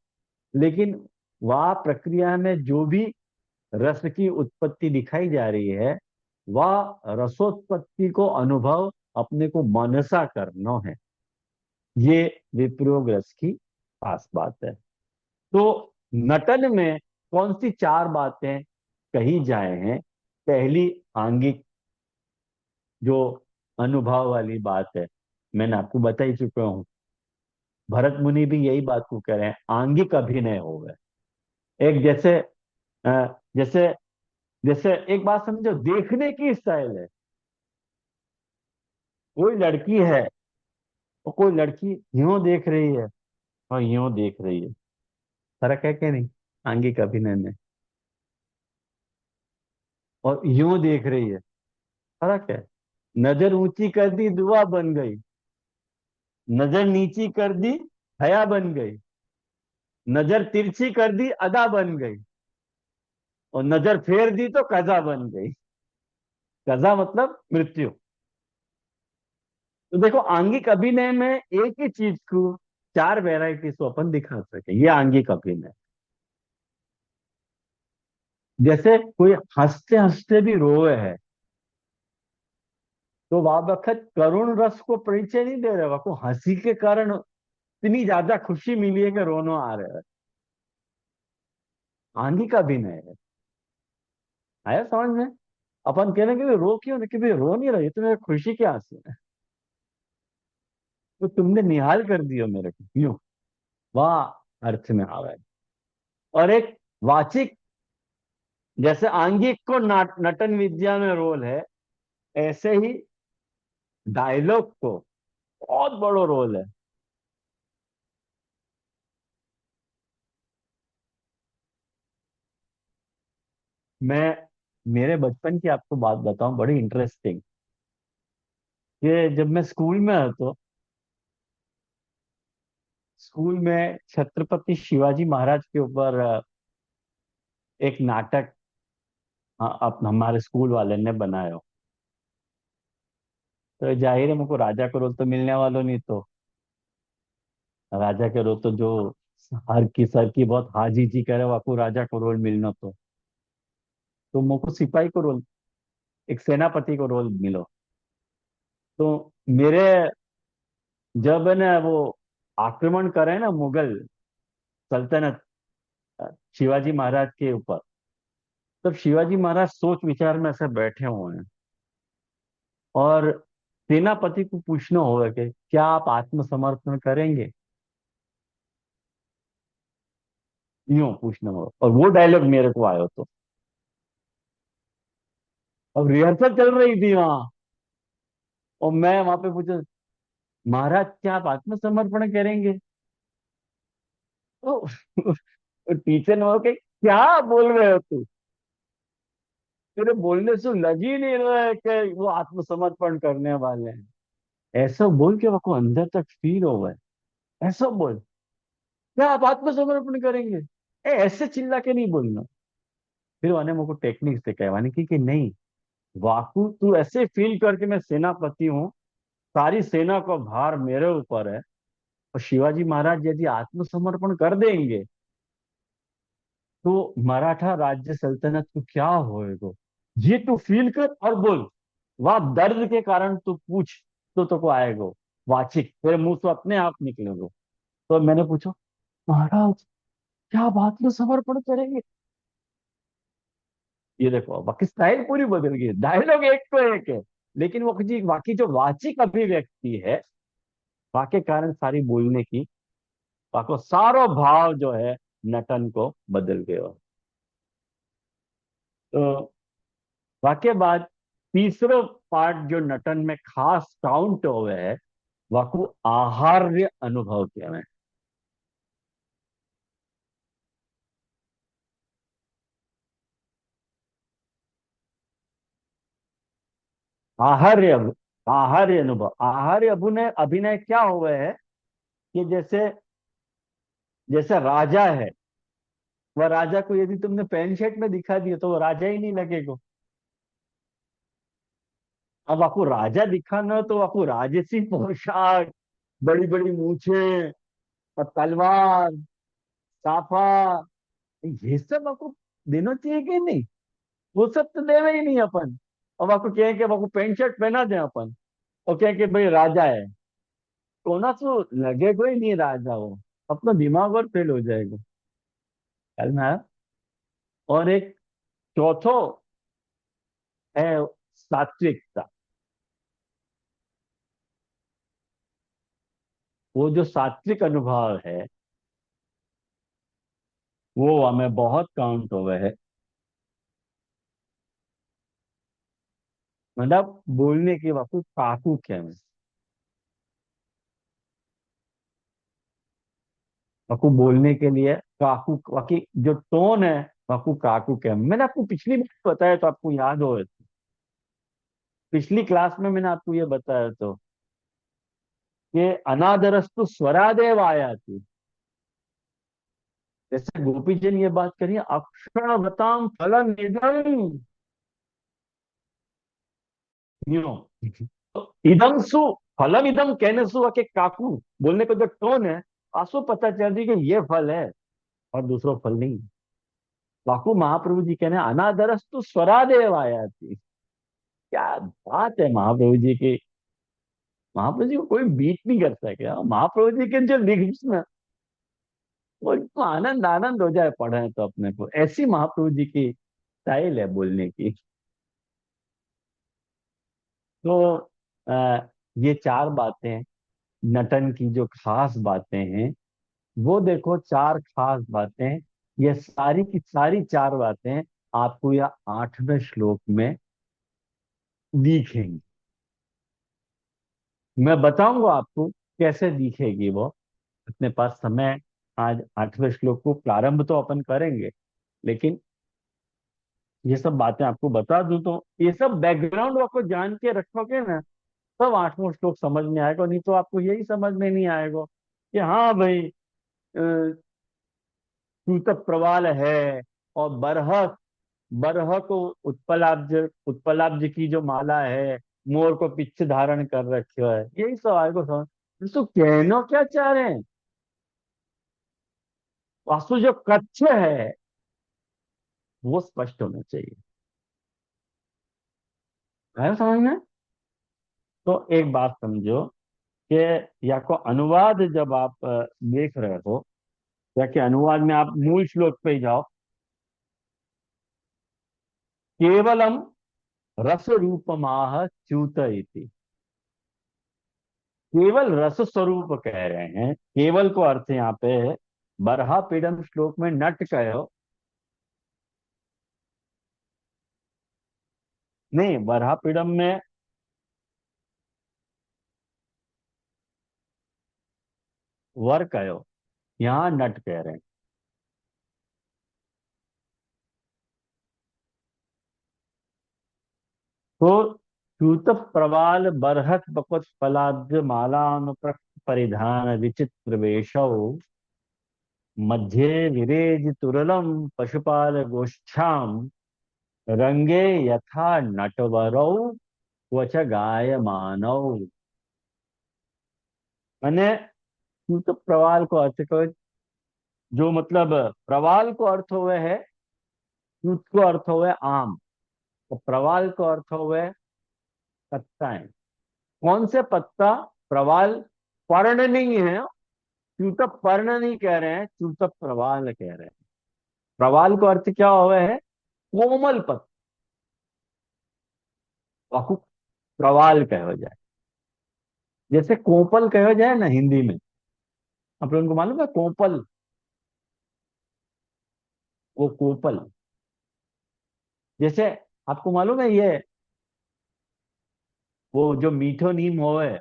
लेकिन वह प्रक्रिया में जो भी रस की उत्पत्ति दिखाई जा रही है, वह रसोत्पत्ति को अनुभव अपने को मनसा करना है। ये विप्रयोग रस की खास बात है। तो नटन में कौन सी चार बातें कही जाए हैं? पहली आंगिक जो अनुभव वाली बात है, मैंने आपको बता ही चुका हूँ। भरत मुनि भी यही बात को कह रहे हैं, आंगिक अभिनय हो गए। एक जैसे जैसे जैसे एक बात समझो, देखने की स्टाइल है। कोई लड़की है और कोई लड़की यूं देख रही है और यूं देख रही है, फर्क है कि नहीं? आंगिक अभिनय में। और यूं देख रही है, फर्क है। नजर ऊंची कर दी दुआ बन गई, नजर नीची कर दी हया बन गई, नजर तिरछी कर दी अदा बन गई, और नजर फेर दी तो कजा बन गई। कजा मतलब मृत्यु। तो देखो, आंगिक अभिनय में एक ही चीज को चार वेराइटीज को अपन दिखा सके, ये आंगिक अभिनय। जैसे कोई हंसते हंसते भी रोए है, तो वह वक्त करुण रस को परिचय नहीं दे रहे, वह को हंसी के कारण इतनी ज्यादा खुशी मिली है कि रोना आ रहा है। आंगिक अभिनय है। आया समझ में? अपन कहने कि भाई रो क्यों नहीं, कि भाई रो नहीं रही, तुम्हें खुशी के आंसू है, तो तुमने निहाल कर दियो मेरे को यूं। वाह अर्थ में आ गए। और एक वाचिक, जैसे आंगिक को नटन विद्या में रोल है, ऐसे ही डायलॉग को बहुत बड़ो रोल है। मैं मेरे बचपन की आपको बात बताऊं, बड़ी इंटरेस्टिंग, कि जब मैं स्कूल में था, तो स्कूल में छत्रपति शिवाजी महाराज के ऊपर एक नाटक, हमारे स्कूल वाले ने बनाया हो। तो जाहिर है मुझको राजा का रोल तो मिलने वालों नहीं, तो राजा के रोल तो जो हर की सर की बहुत हाजी जी करे, वाको राजा को रोल मिलना, तो मुझको सिपाही को रोल, एक सेनापति को रोल मिलो। तो मेरे, जब है ना वो आक्रमण करे ना मुगल सल्तनत शिवाजी महाराज के ऊपर, तब शिवाजी महाराज सोच विचार में ऐसे बैठे हुए हैं, और सेनापति को पूछना होगा कि क्या आप आत्मसमर्पण करेंगे, यूं पूछना होगा। और वो डायलॉग मेरे को आया, तो अब रिहर्सल चल रही थी वहां, और मैं वहां पे पूछा, महाराज क्या आप आत्मसमर्पण करेंगे? तो टीचर ने बोला कि क्या बोल रहे हो तू, तेरे बोलने से लग ही नहीं रहा है कि वो आत्मसमर्पण करने वाले हैं। ऐसा बोल के वो अंदर तक फील हो गए। ऐसा बोल, क्या आप आत्मसमर्पण करेंगे? ऐसे चिल्ला के नहीं बोलना। फिर उन्होंने मुझको टेक्निक से कहवाने की कि नहीं, वाकू तू ऐसे फील करके मैं सेनापति हूँ, सारी सेना का भार मेरे ऊपर है, और शिवाजी महाराज यदि आत्मसमर्पण कर देंगे तो मराठा राज्य सल्तनत को क्या होएगा, ये तू फील कर और बोल। वह दर्द के कारण तू पूछ, तो को आएगा वाचिक, तेरे मुंह से अपने आप निकलेगा। तो मैंने पूछा, महाराज क्या आप आत्मसमर्पण करेंगे? ये देखो, बाकी स्टाइल पूरी बदल गई, डायलॉग एक तो एक है, लेकिन वो जी बाकी जो वाचिक अभिव्यक्ति है, वाके कारण सारी बोलने की, वाको सारो भाव जो है नटन को बदल गयो। तो वाके बाद तीसरो पार्ट जो नटन में खास काउंट हुए है, वाको आहार्य अनुभव कहवे। आहार्य आहार्य अनुभव, आहार्य अभिनय, अभिनय क्या हुआ है कि जैसे जैसे राजा है, वह राजा को यदि तुमने पैंट शर्ट में दिखा दिया तो वो राजा ही नहीं लगेगा। अब आपको राजा दिखाना है तो आपको राजसी पोशाक, बड़ी बड़ी मूछें और तलवार, साफा, ये सब आपको देना चाहिए कि नहीं? वो सब तो देना ही नहीं अपन। अब आपको कहें कि आपको पैंट शर्ट पहना दें अपन, और कहें कि भाई राजा है, कोना तो लगेगा ही नहीं राजा वो, अपना दिमाग और फेल हो जाएगा। ख्याल में आया? और एक चौथो है सात्विकता। वो जो सात्विक अनुभव है वो हमें बहुत काउंट हुए है। मतलब बोलने की वक्त काकू क्या है, वकु बोलने के लिए काकू वकी जो टोन है, वकु काकू क्या है। मैंने आपको पिछली बार बताया तो आपको याद हो, पिछली क्लास में मैंने आपको ये बताया तो कि अनादरस्तु स्वरादेव आया थी। जैसे गोपी जी ने ये बात करी, अक्षरवताम फलम इदम, न्यो तो इदम सु फलम इदम कहने सु के काकू बोलने का जो टोन है, आंसू पता चल रही कि ये फल है और दूसरा फल नहीं। काकू महाप्रभु जी कहने अनादरस्तु स्वरादेव आया थी। क्या बात है महाप्रभु जी की। महाप्रभु जी को कोई बीट नहीं कर सके। महाप्रभु जी के जो लिरिक्स में वो इनको आनंद आनंद हो जाए पढ़े तो अपने को। ऐसी महाप्रभु जी की स्टाइल है बोलने की। तो ये चार बातें, नटन की जो खास बातें हैं, वो देखो चार खास बातें, ये सारी की सारी चार बातें आपको यह 8वें श्लोक में दिखेंगी। मैं बताऊंगा आपको कैसे दिखेगी वो। अपने पास समय, आज 8वें श्लोक को प्रारंभ तो अपन करेंगे, लेकिन ये सब बातें आपको बता दूं तो ये सब बैकग्राउंड आपको जान के रखोगे ना, तब 8वां श्लोक समझ में आएगा। नहीं तो आपको यही समझ में नहीं आएगा कि हाँ भाई, सूतक प्रवाल है और बरह, बरह को उत्पलाब्ज की जो माला है, मोर को पिच्छ धारण कर रखे है, यही सब आएगा समझ। तो कहना क्या चाह रहे हैं, वास्तु जो कच्छ है वो स्पष्ट होना चाहिए। है समझ में? तो एक बात समझो कि या को अनुवाद जब आप देख रहे हो, या कि अनुवाद में आप मूल श्लोक पे ही जाओ। केवलम रस रूपमाह च्यूत इति, केवल रस स्वरूप कह रहे हैं। केवल को अर्थ यहाँ पे है, बरहा पीडम श्लोक में नट कहो, नहीं बरहा पीडम में वर कहो, यहाँ नट कह रहे हैं। तो च्यूत प्रवाल बरहत बकुत फलाद्य मालानुप्रस्थ परिधान विचित्र वेशौ, मध्ये विरेज तुरलम पशुपाल गोष्ठाम, रंगे यथा नटवरौ क्वच गायमानौ। मैंने च्यूत प्रवाल को अर्थ को, जो मतलब प्रवाल को अर्थ हुए है, च्यूत को अर्थ हुए आम, तो प्रवाल को अर्थ हुए पत्ताएं। कौन से पत्ता? प्रवाल पर्ण नहीं है, च्यूत पर्ण नहीं कह रहे हैं, च्यूत प्रवाल कह रहे हैं। प्रवाल को अर्थ क्या हुआ है? कोमल पत्ता, वाकु प्रवाल कहो जाए। जैसे कोपल कहो जाए ना हिंदी में, आप लोगों को मालूम है कोपल, वो कोपल। जैसे आपको मालूम है ये, वो जो मीठो नीम होवे,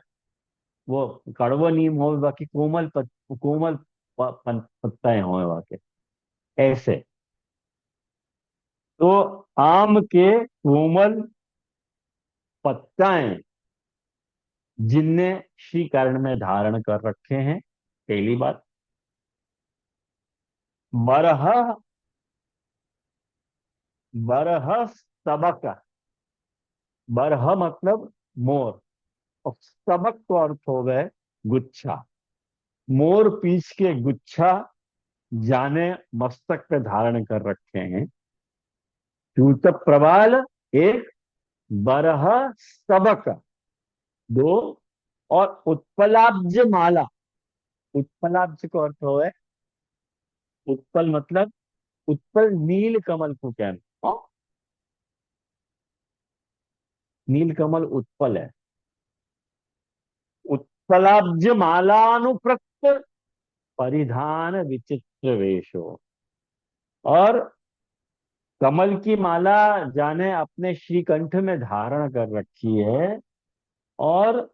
वो कड़वो नीम होवे, बाकी कोमल पत्ताएं होवे वाके, ऐसे। तो आम के कोमल पत्ताएं जिनने श्री कर्ण में धारण कर रखे हैं, पहली बात। बरह, बरह स्तबक, बरह मतलब मोर, और स्तबक तो अर्थ हो गए गुच्छा। मोर पीछ के गुच्छा जाने मस्तक पे धारण कर रखे हैं। च्यूत प्रवाल एक, बरह स्तबक दो, और उत्पलाब्ज माला। उत्पलाब्ज को अर्थ हो है, उत्पल मतलब उत्पल नील कमल को कहना। नील कमल उत्पल है। पुष्पलाब्ज मालानुप्रक्त परिधान विचित्र वेशो। और कमल की माला जाने अपने श्रीकंठ में धारण कर रखी है, और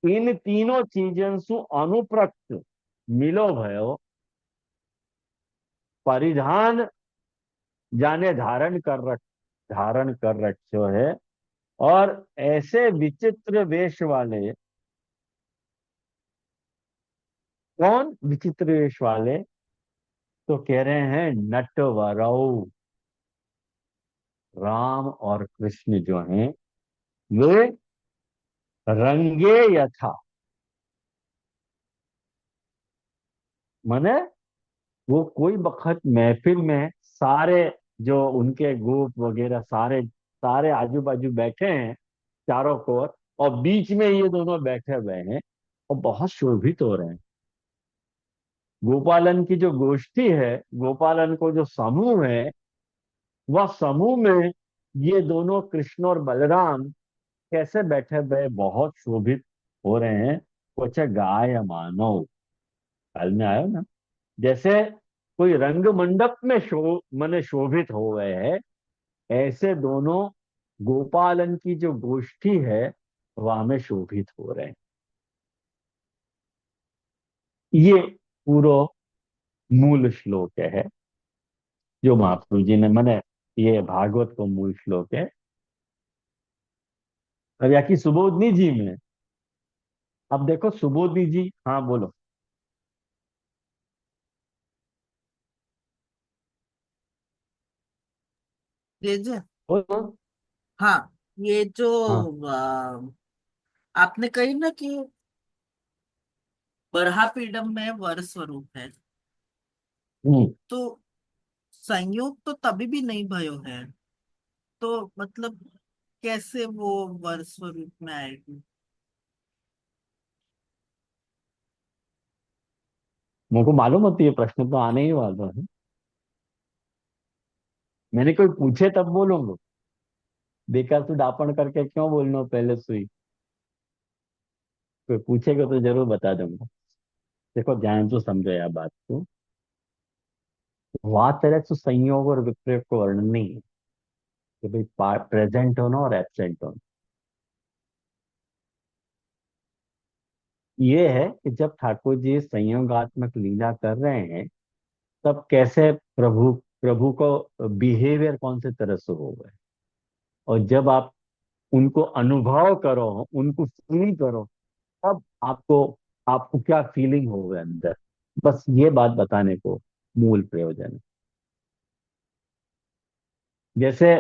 इन तीनों चीजन सु अनुप्रक्त मिलो भयो परिधान जाने धारण कर रखो है। और ऐसे विचित्र वेश वाले, कौन विचित्र वेश वाले? तो कह रहे हैं नटवरौ, राम और कृष्ण जो हैं वे रंगे यथा, माने वो कोई बखत महफिल में सारे जो उनके गोप वगैरह सारे सारे आजू बाजू बैठे हैं चारों कोर, और बीच में ये दोनों बैठे हुए हैं और बहुत शोभित हो रहे हैं। गोपालन की जो गोष्ठी है, गोपालन को जो समूह है, वह समूह में ये दोनों कृष्ण और बलराम कैसे बैठे हुए बहुत शोभित हो रहे हैं। कुछ गाय मानव, काल में आयो ना, जैसे कोई रंग मंडप में मने शोभित हो गए हैं, ऐसे दोनों गोपालन की जो गोष्ठी है वह में शोभित हो रहे हैं। ये पूरा मूल श्लोक है जो महाप्रभु जी ने, मैंने ये भागवत को मूल श्लोक है। अब या कि सुबोधनी जी में, अब देखो सुबोधनी जी, हाँ बोलो। ये जो, बोलो। हाँ, ये जो हाँ। आपने कही ना कि बरहापीडम में वर स्वरूप है, हम्म। तो संयोग तो तभी भी नहीं भयो है, तो मतलब कैसे वो वर स्वरूप में आएगी? मुझको मालूम होती है, प्रश्न तो आने ही वाला है। मैंने कोई पूछे तब बोलूंगा, बेकार तू दापण करके क्यों बोलना पहले सुई। कोई पूछेगा तो जरूर बता दूंगा। देखो ध्यान से समझो यार बात को। वहां तरह से संयोग और विपरीत को वर्णन नहीं है कि भाई प्रेजेंट होना और एब्सेंट होना। ये है कि जब ठाकुर जी संयोगात्मक लीला कर रहे हैं तब कैसे प्रभु प्रभु को बिहेवियर कौन से तरह से हो गए, और जब आप उनको अनुभव करो, उनको फील करो, तब आपको आपको क्या फीलिंग हो गए अंदर। बस ये बात बताने को मूल प्रयोजन है। जैसे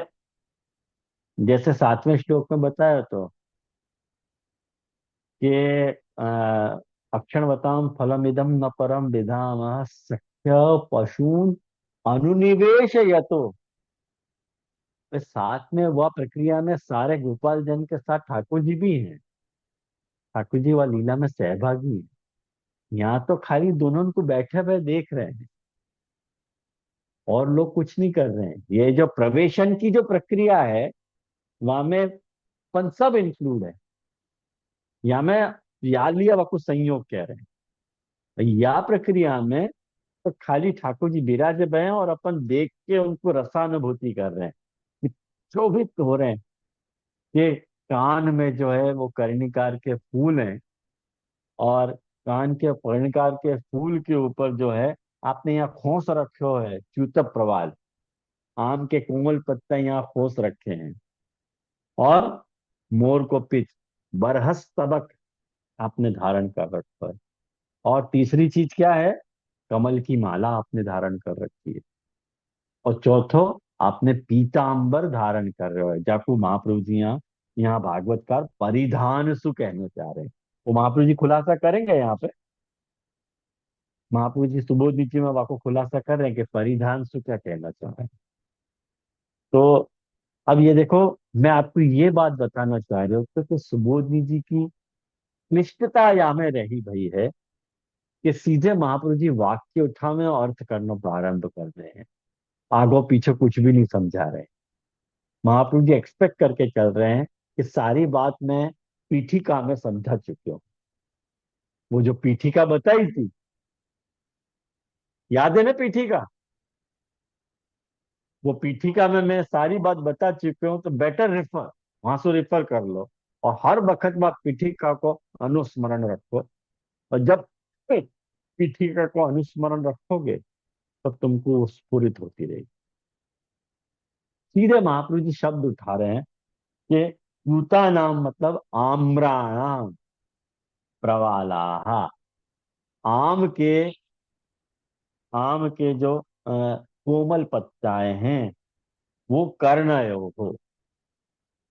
जैसे 7वें श्लोक में बताया तो कि अक्षणवताम फलमिदम न परम विधाम सख्य पशून अनुनिवेश यतो। तो साथ में वह प्रक्रिया में सारे गोपाल जन के साथ ठाकुर जी भी हैं। ठाकुर जी वह लीला में सहभागी हैं। यहाँ तो खाली दोनों को बैठे हुए देख रहे हैं और लोग कुछ नहीं कर रहे हैं। ये जो प्रवेशन की जो प्रक्रिया है वहां में अपन सब इंक्लूड है। या में या लिया वह कुछ संयोग कह रहे हैं, या प्रक्रिया में तो खाली ठाकुर जी विराजे हुए हैं और अपन देख के उनको रसानुभूति कर रहे हैं कि शोभित हो रहे हैं कि कान में जो है वो कर्णिकार के फूल हैं, और कान के कर्णिकार के फूल के ऊपर जो है आपने यहाँ खोस रखे है च्युतप प्रवाल, आम के कोमल पत्ते यहाँ खोस रखे हैं, और मोर को पिच बरहस तबक आपने धारण कर रखा है। और तीसरी चीज क्या है? कमल की माला आपने धारण कर रखी है। और चौथो, आपने पीतांबर धारण कर रहे हो, जाकू महाप्रभु जी यहाँ भागवतकार परिधान सु कहना चाह रहे हैं। वो महाप्रभु जी खुलासा करेंगे यहाँ पे। महाप्रभु जी सुबोध नीति में वाको खुलासा कर रहे हैं कि परिधान सु क्या कहना चाह रहे हैं। तो अब ये देखो, मैं आपको ये बात बताना चाह रहा हूँ कि सुबोधनी जी की क्लिष्टता यहाँ में रही भई है कि सीधे महाप्रभु जी वाक्य उठावे और अर्थ करना प्रारंभ कर रहे हैं। आगो पीछे कुछ भी नहीं समझा रहे। महाप्रभु जी एक्सपेक्ट करके चल रहे हैं कि सारी बात मैं पीठिका में समझा चुके हूँ। वो जो पीठिका बताई थी, याद है ना पीठिका? वो पीठिका में मैं सारी बात बता चुकी हूँ, तो बेटर रेफर, वहां से रेफर कर लो। और हर वक्त में आप पीठिका को अनुस्मरण रखो। और जब पीठिका को अनुस्मरण रखोगे तब तुमको वो स्फुरित होती रहेगी। सीधे महाप्रभु जी शब्द उठा रहे हैं कि यूता नाम मतलब आम्राणाम प्रवालाहा। आम के आम के जो कोमल पत्ताएं हैं, वो कर्णयो हो,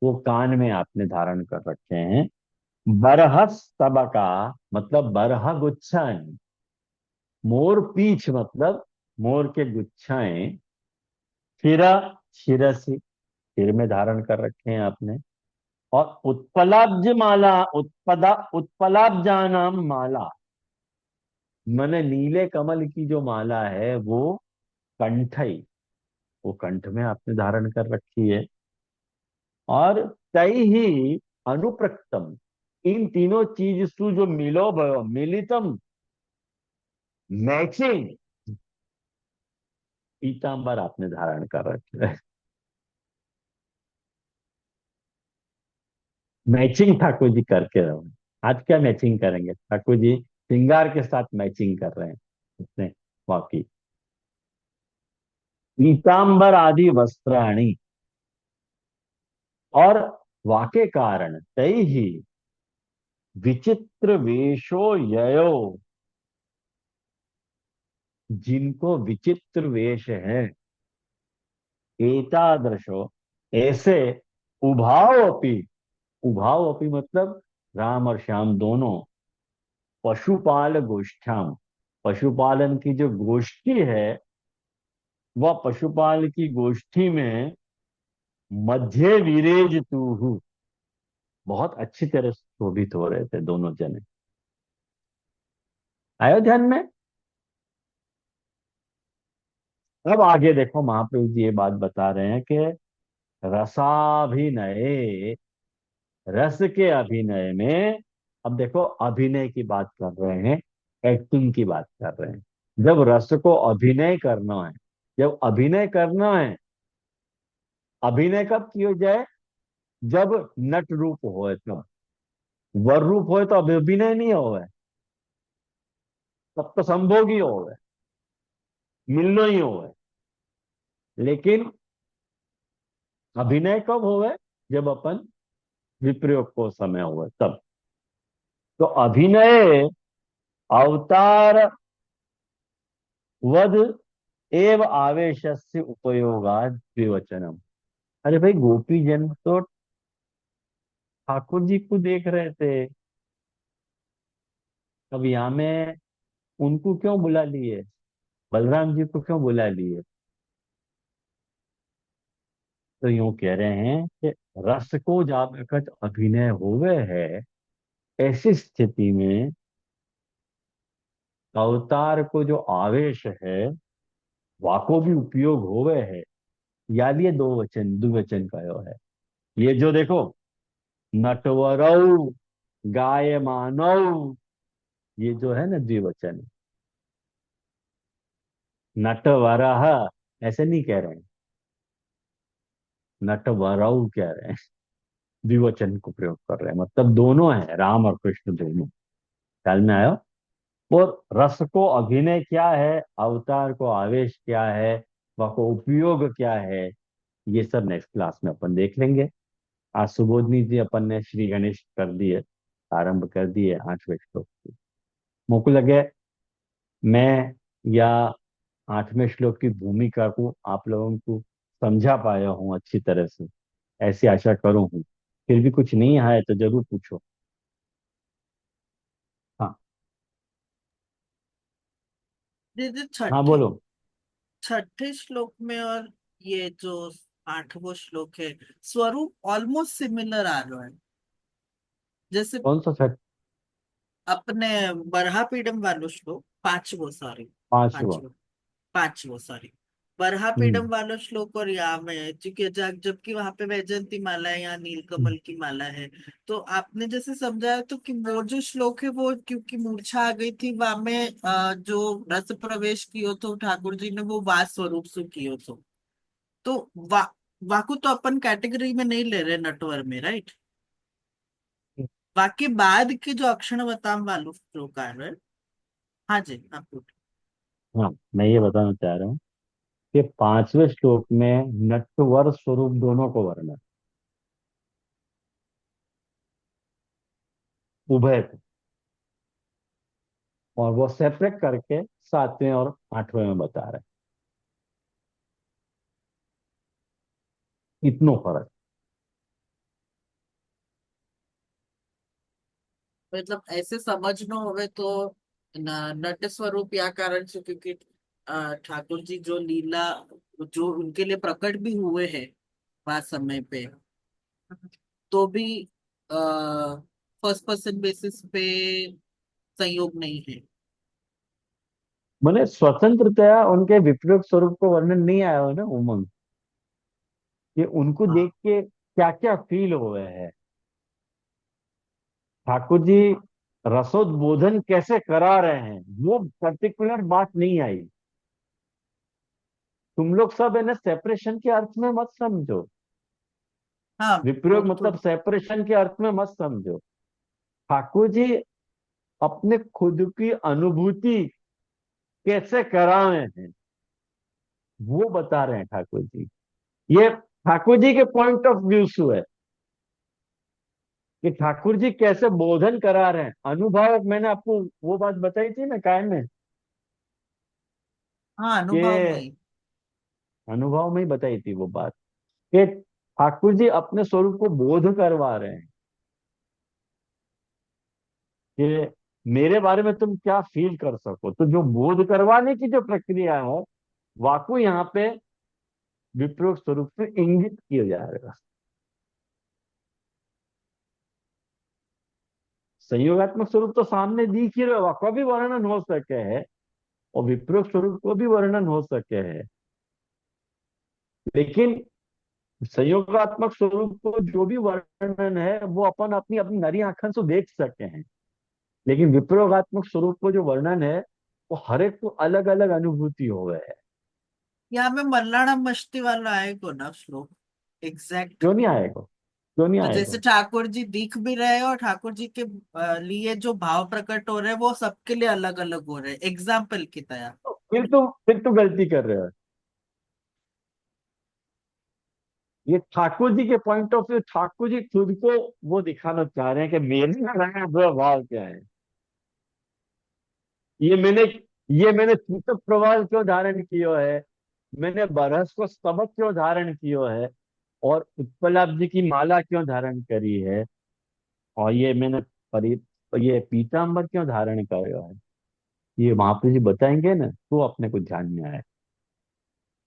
वो कान में आपने धारण कर रखे हैं। बरह स्तबका मतलब बरह गुच्छाएं। मोर पीछ मतलब मोर के गुच्छाएं। शिरा, शिरसी, सिर में धारण कर रखे हैं आपने। और उत्पलाब्ज माला, उत्पलाब्जानाम माला, मैंने नीले कमल की जो माला है वो कंठई, वो कंठ में आपने धारण कर रखी है। और तई ही अनुप्रक्तम, इन तीनों चीज सु जो मिलो भयो मिलितम, मैचिंग पीतांबर आपने धारण कर रखे है। मैचिंग ठाकुर जी करके रहो। आज क्या मैचिंग करेंगे? ठाकुर जी श्रृंगार के साथ मैचिंग कर रहे हैं उसने, वाकई। पीतांबर आदि वस्त्राणी, और वाके कारण तई ही विचित्र वेशो ययो, जिनको विचित्र वेश है, एतादृशो ऐसे, उभाव अपि, उभाव अपि मतलब राम और श्याम दोनों, पशुपाल गोष्ठ्याम, पशुपालन की जो गोष्ठी है, वह पशुपाल की गोष्ठी में मध्य विरेज तू, बहुत अच्छी तरह शोभित हो रहे थे दोनों जने। आयो ध्यान में? अब आगे देखो महाप्रभु जी ये बात बता रहे हैं कि रसाभिनय, रस के अभिनय में। अब देखो अभिनय की बात कर रहे हैं, एक्टिंग की बात कर रहे हैं। जब रस को अभिनय करना है, जब अभिनय करना है, अभिनय कब किया जाए? जब नट रूप होए तब। वर रूप होए तो अभिनय नहीं होवे, तब तो संभोग ही होवे, मिलना ही होवे। लेकिन अभिनय कब होवे? जब अपन विप्रयोग को समय हुए तब। तो अभिनय अवतार वध एव आवेशस्य उपयोगात द्विवचनम। अरे भाई, गोपी जन तो ठाकुर जी को देख रहे थे, अब यहाँ में उनको क्यों बुला लिए, बलराम जी को क्यों बुला लिए? तो यूं कह रहे हैं कि रस को जब वक्त अभिनय होवे है, ऐसी स्थिति में अवतार को जो आवेश है, वाको भी उपयोग होवे है। याद, ये दो वचन द्विवचन का यो है। ये जो देखो, नटवरौ गायमानौ, ये जो है ना द्विवचन, नटवरः ऐसे नहीं कह रहे हैं, नटवरौ कह रहे हैं। द्विवचन को प्रयोग कर रहे हैं, मतलब दोनों है, राम और कृष्ण दोनों। ख्याल में आयो? और रस को अभिनय क्या है, अवतार को आवेश क्या है, वह को उपयोग क्या है, ये सब नेक्स्ट क्लास में अपन देख लेंगे। आज सुबोधनी जी अपन ने श्री गणेश कर दिए, आरंभ कर दिए 8वें श्लोक की। मुझको लगे मैं या 8वें श्लोक की भूमिका को आप लोगों को समझा पाया हूँ अच्छी तरह से, ऐसी आशा करूँ हूँ। फिर भी कुछ नहीं आया तो जरूर पूछो। हाँ, दीदी हाँ छठे बोलो। छठे श्लोक में और ये जो 8वां श्लोक है, स्वरूप ऑलमोस्ट सिमिलर आ रहा है। जैसे कौन सा छठ? अपने बरहा पीडम वालो श्लोक, पांचवो, सॉरी, 5वां। पांचवो, पांचवो, सॉरी। बरहापीडम वाला श्लोक और यहाँ में, क्योंकि जबकि वहां पे वैजयंती माला है, यहाँ नीलकमल की माला है। तो आपने जैसे समझाया तो कि वो जो श्लोक है वो क्योंकि मूर्छा आ गई थी वहां में, जो रस प्रवेश कियो तो ठाकुर जी ने वो वास स्वरूप सु कियो तो वाकु तो अपन कैटेगरी में नहीं ले रहे नटवर में, राइट। वाके बाद के जो अक्षर बताम वालू श्लोक आ रहा है। हाँ जी, आप पूछो। हाँ, मैं ये बताना चाह रहा हूँ कि 5वें श्लोक में नटवर स्वरूप दोनों को वर्णन, उभय को, और वो सेपरेट करके 7वें और 8वें में बता रहे हैं। इतनो फर्क। मतलब ऐसे समझना होवे तो नट स्वरूप या कारण से, क्योंकि ठाकुर जी जो लीला जो उनके लिए प्रकट भी हुए हैं वह समय पे, तो भी फर्स्ट पर्सन बेसिस पे संयोग नहीं है। मैंने स्वतंत्रतया उनके विपरीत स्वरूप को वर्णन नहीं आया हो ना उमंग, कि उनको हाँ देख के क्या क्या फील हो रहे हैं। ठाकुर जी रसोद्बोधन कैसे करा रहे हैं, वो पर्टिकुलर बात नहीं आई। तुम लोग सब है ना सेपरेशन के अर्थ में मत समझो, हाँ, वो विप्रयोग तो मतलब सेपरेशन के अर्थ में मत समझो। ठाकुर जी अपने खुद की अनुभूति कैसे करा रहे हैं वो बता रहे हैं ठाकुर जी। ये ठाकुर जी के पॉइंट ऑफ व्यू से है कि ठाकुर जी कैसे बोधन करा रहे हैं। अनुभव, मैंने आपको वो बात बताई थी ना काय में, हाँ अनुभव में कि ही। अनुभव में ही बताई थी वो बात, कि ठाकुर जी अपने स्वरूप को बोध करवा रहे हैं कि मेरे बारे में तुम क्या फील कर सको। तो जो बोध करवाने की जो प्रक्रिया है, वाकु यहाँ पे विप्रोक स्वरूप से इंगित किया जाएगा। संयोगात्मक स्वरूप तो सामने दिख ही रहा, वाका भी वर्णन हो सके है और विप्रोक स्वरूप को भी वर्णन हो सके है। लेकिन संयोगात्मक स्वरूप को जो भी वर्णन है वो अपन अपनी अपनी नरी आंखन से देख सकते हैं। लेकिन विप्रयोगात्मक स्वरूप को जो वर्णन है वो हर एक को अलग अलग अनुभूति हो गए है। यहाँ में मल्लाना मस्ती वाला आएगा ना श्लोक एग्जैक्ट। क्यों नहीं आएगा, क्यों नहीं तो जैसे आएगा। ठाकुर जी दिख भी रहे हैं और ठाकुर जी के लिए जो भाव प्रकट हो रहे हैं वो सबके लिए अलग अलग हो रहे हैं, एग्जाम्पल की तरह। फिर तो गलती कर रहे हो। ये ठाकुर जी के point of view, Thakur ji खुद को वो दिखाना चाह रहे हैं कि मेरे दो भाव क्या है। ये मैंने ये मैंने सूतक प्रवाल क्यों धारण किया है, मैंने बरस को स्तबक क्यों धारण किया है, और उत्पलाभ जी की माला क्यों धारण करी है, और ये मैंने परि ये पीताम्बर क्यों धारण करा है। ये महाप्रभु जी बताएंगे ना तो अपने को ध्यान में आए।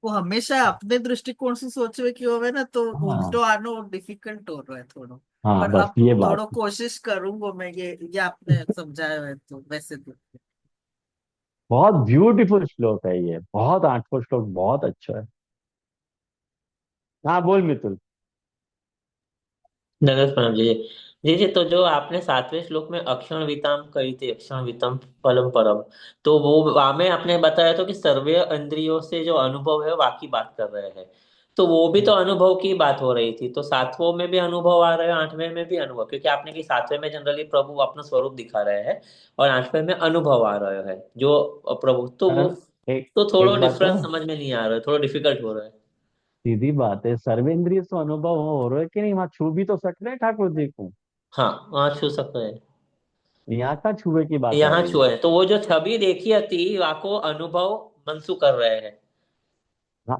वो हमेशा अपने दृष्टिकोण से सोच रहे कि होवे ना, तो हाँ, उल्टो आनो डिफिकल्ट हो रहा है थोड़ा। हाँ, पर बस अब ये बात। थोड़ा कोशिश करूंगा मैं, ये आपने समझाया है तो वैसे तो। बहुत ब्यूटीफुल श्लोक है ये, बहुत 8वां श्लोक बहुत अच्छा है। हाँ, बोल मितुल। नगर प्रणाम जी। जी जी, तो जो आपने 7वें श्लोक में अक्षण विताम कही थी, अक्षण वितम फलम परम, तो वो वहां में आपने बताया था कि सर्वे इंद्रियों से जो अनुभव है वाकी बात कर रहे हैं। तो वो भी तो अनुभव की बात हो रही थी, तो 7वें में भी अनुभव आ रहे हैं, 8वें में भी अनुभव, क्योंकि आपने कि 7वें में जनरली प्रभु अपना स्वरूप दिखा रहे हैं और 8वें में अनुभव आ रहे हैं जो प्रभु, तो वो एक तो थोड़ा एक बात डिफरेंस कहूँ, समझ में नहीं आ रहा है, थोड़ा डिफिकल्ट हो रहा है। सीधी बात है, सर्वेंद्रिय से अनुभव हो रहा है कि नहीं, वहां छू भी तो सकते हैं ठाकुर जी को। हाँ, वहाँ छू सकते हैं। यहाँ का छुए की बात आ यहाँ रही है। छुए, तो वो जो छवि देखी थी वाको अनुभव मनसू कर रहे हैं। हाँ,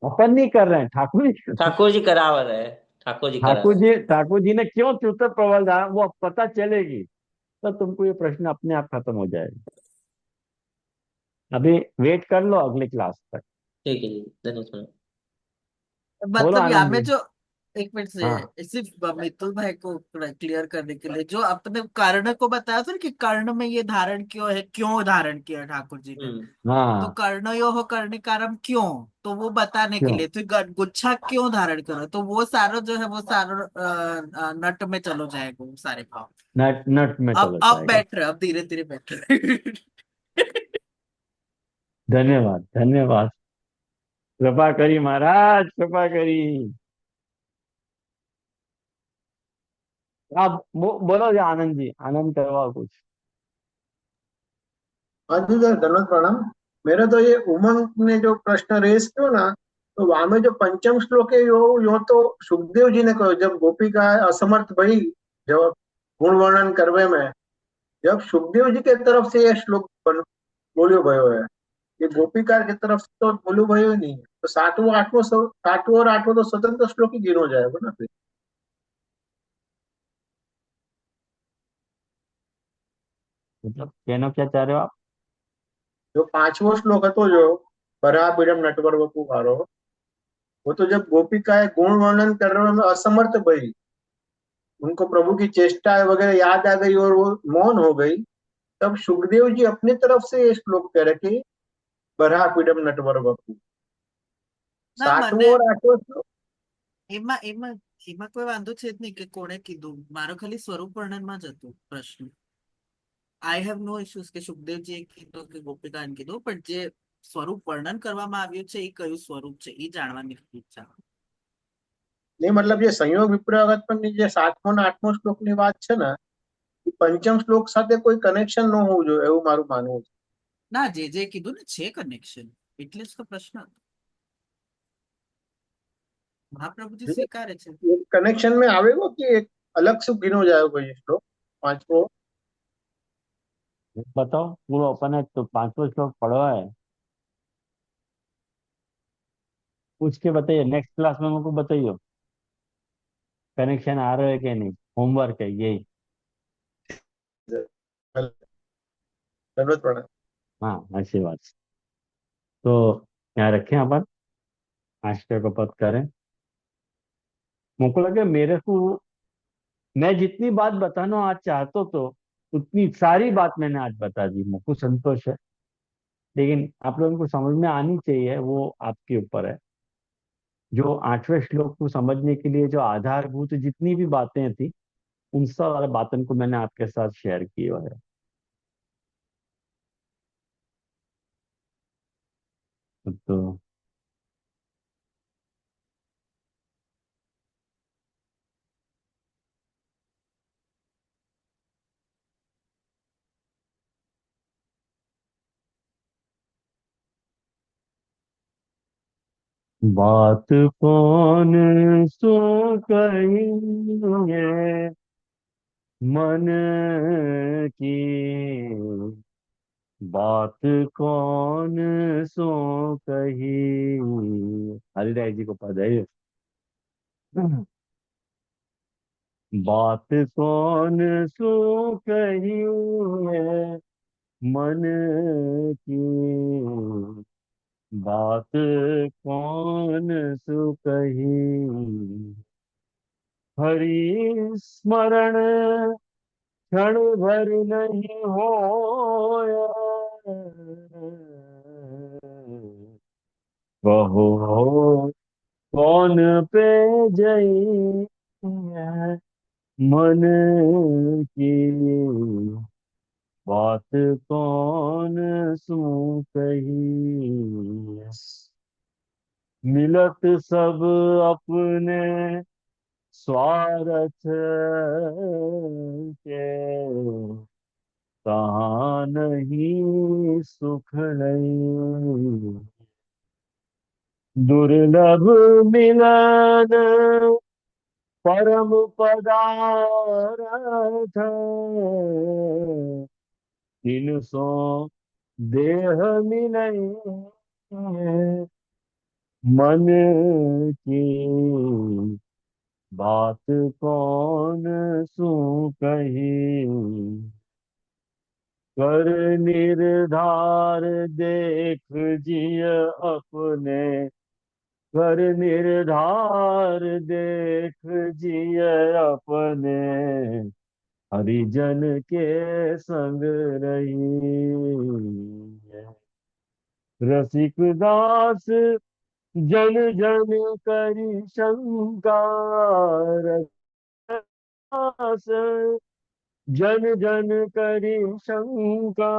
अपन नहीं कर रहे हैं, ठाकुर जी। ठाकुर जी करावा रहे हैं, ठाकुर जी करा ठाकुर रहे हैं। जी ठाकुर जी ने क्यों चूतर प्रबल डाला वो अब पता चलेगी, तो तुमको ये प्रश्न अपने आप खत्म हो जाएगा। अभी वेट कर लो अगले क्लास तक। ठीक है जी, धन्यवाद। बोलो मतलब यहाँ आनंद में जी। जो एक मिनट हाँ से सिर्फ मित्तल भाई को क्लियर करने के लिए, जो अपने कर्ण को बताया था ना कि कर्ण में ये धारण क्यों है, क्यों धारण किया ठाकुर जी ने, तो हाँ कर्णयो कर्णिकारम क्यों, तो वो बताने के क्यों लिए, तो गुच्छा क्यों धारण करो, तो वो सारो जो है वो सारो नट में चलो जाएगा वो सारे भाव। नट नट में अब चला अब जाएगा। बैठ रहे, अब धीरे धीरे बैठ रहे। धन्यवाद धन्यवाद, कृपा करी महाराज, कृपा करी। आप बोलो जी, आनंद जी, आनंद करवाओ कुछ। हाँ जी सर, धन्यवाद प्रणाम। मेरा तो ये उमंग ने जो प्रश्न रेस किया ना, तो वहां में जो पंचम श्लोक है यो तो सुखदेव जी ने कहो, जब गोपिका असमर्थ भई, जब गुण वर्णन करवे में, जब सुखदेव जी के तरफ से ये श्लोक बोलियो भयो है, ये गोपिका की तरफ से तो बोलियो भयो ही नहीं है। तो सातवां और आठवां तो स्वतंत्र श्लोक ही गिनो जाएगा ना फिर। मतलब कहना क्या चाह रहे हो आप? जो पांचवो श्लोक है तो जो बरा पीड़म नटवर पुकारो, वो तो जब गोपिकाएं गुण वर्णन करने में असमर्थ भई, उनको प्रभु की चेष्टा वगैरह याद आ गई और वो मौन हो गई, तब सुखदेव जी अपनी तरफ से ये श्लोक कह रहे कि बरा पीडम नटवर बपू। ના सातवों મને और आठवां श्लोक। એમાં એમાં એમાં કોઈ વાંધો છે જ નહીં કે કોણે કીધું, મારો ખાલી સ્વરૂપ વર્ણનમાં જ હતો પ્રશ્ન. આઈ હેવ નો ઇશ્યુઝ કે સુખદેવજીએ કીધું કે ગોપિકાએ કીધું, પણ જે સ્વરૂપ વર્ણન કરવામાં આવ્યું છે એ કયું સ્વરૂપ છે એ જાણવાની ઈચ્છા. नहीं मतलब ये संयोग विप्रयोगत પણ જે સાતમો ને આઠમો શ્લોક ની વાત છે ને, એ પંચમ શ્લોક સાથે કોઈ કનેક્શન ન હોવું જોઈએ એવું મારું માનવું છે. ના, જે કીધું ને છે કનેક્શન, એટલે જ તો પ્રશ્ન હતો. મહાપ્રભુજી સ્વીકારે છે. ये कनेक्शन में आवेगा कि एक अलग से गिनो जाएगा ये श्लोक पांचवो? बताओ, पूरा ओपन है तो पांचवा श्लोक पढ़वा है, पूछ के बताइए, नेक्स्ट क्लास में मुझको बताइए कनेक्शन आ रहा है कि नहीं, होमवर्क है यही। धन्यवाद प्रणाम। हाँ ऐसी बात। तो यहाँ रखें अपन, आष्टा को पद करें। मुझको लगे मेरे को, मैं जितनी बात बताना आज चाहता तो उतनी सारी बात मैंने आज बता दी, मुझको संतोष है। लेकिन आप लोगों को समझ में आनी चाहिए, वो आपके ऊपर है। जो आठवें श्लोक को समझने के लिए जो आधारभूत जितनी भी बातें थी, उन सब बातों को मैंने आपके साथ शेयर किया है। तो बात कौन सो कहिए मन की, बात कौन सो कही। हरिराय जी को पद है ये। बात कौन सो कही है मन की, बात कौन सो कही। हरि स्मरण क्षण भर नहीं होया, कहो कौन पे जई मन की, बात कौन सू कही। मिलत सब अपने स्वार्थ के, कहाँ नहीं सुख नहीं। दुर्लभ मिलन परम पदारथ, तीन सौ देह मिलई मन की, बात कौन सू कही। कर निर्धार देख जिय अपने कर निर्धार देख जिय अपने, हरिजन के संग रही। रसिक दास जन जन करी शंका, रसिक दास जन जन करी शंका,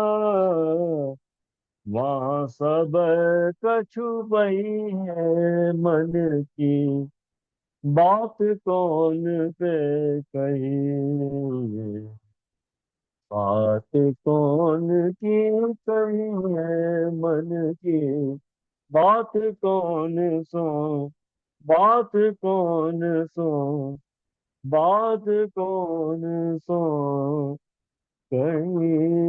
वहाँ सब कछु बही है मन की, बात कौन पे कही। बात कौन की कही है मन की, बात कौन सो, बात कौन सो, बात कौन सो कही।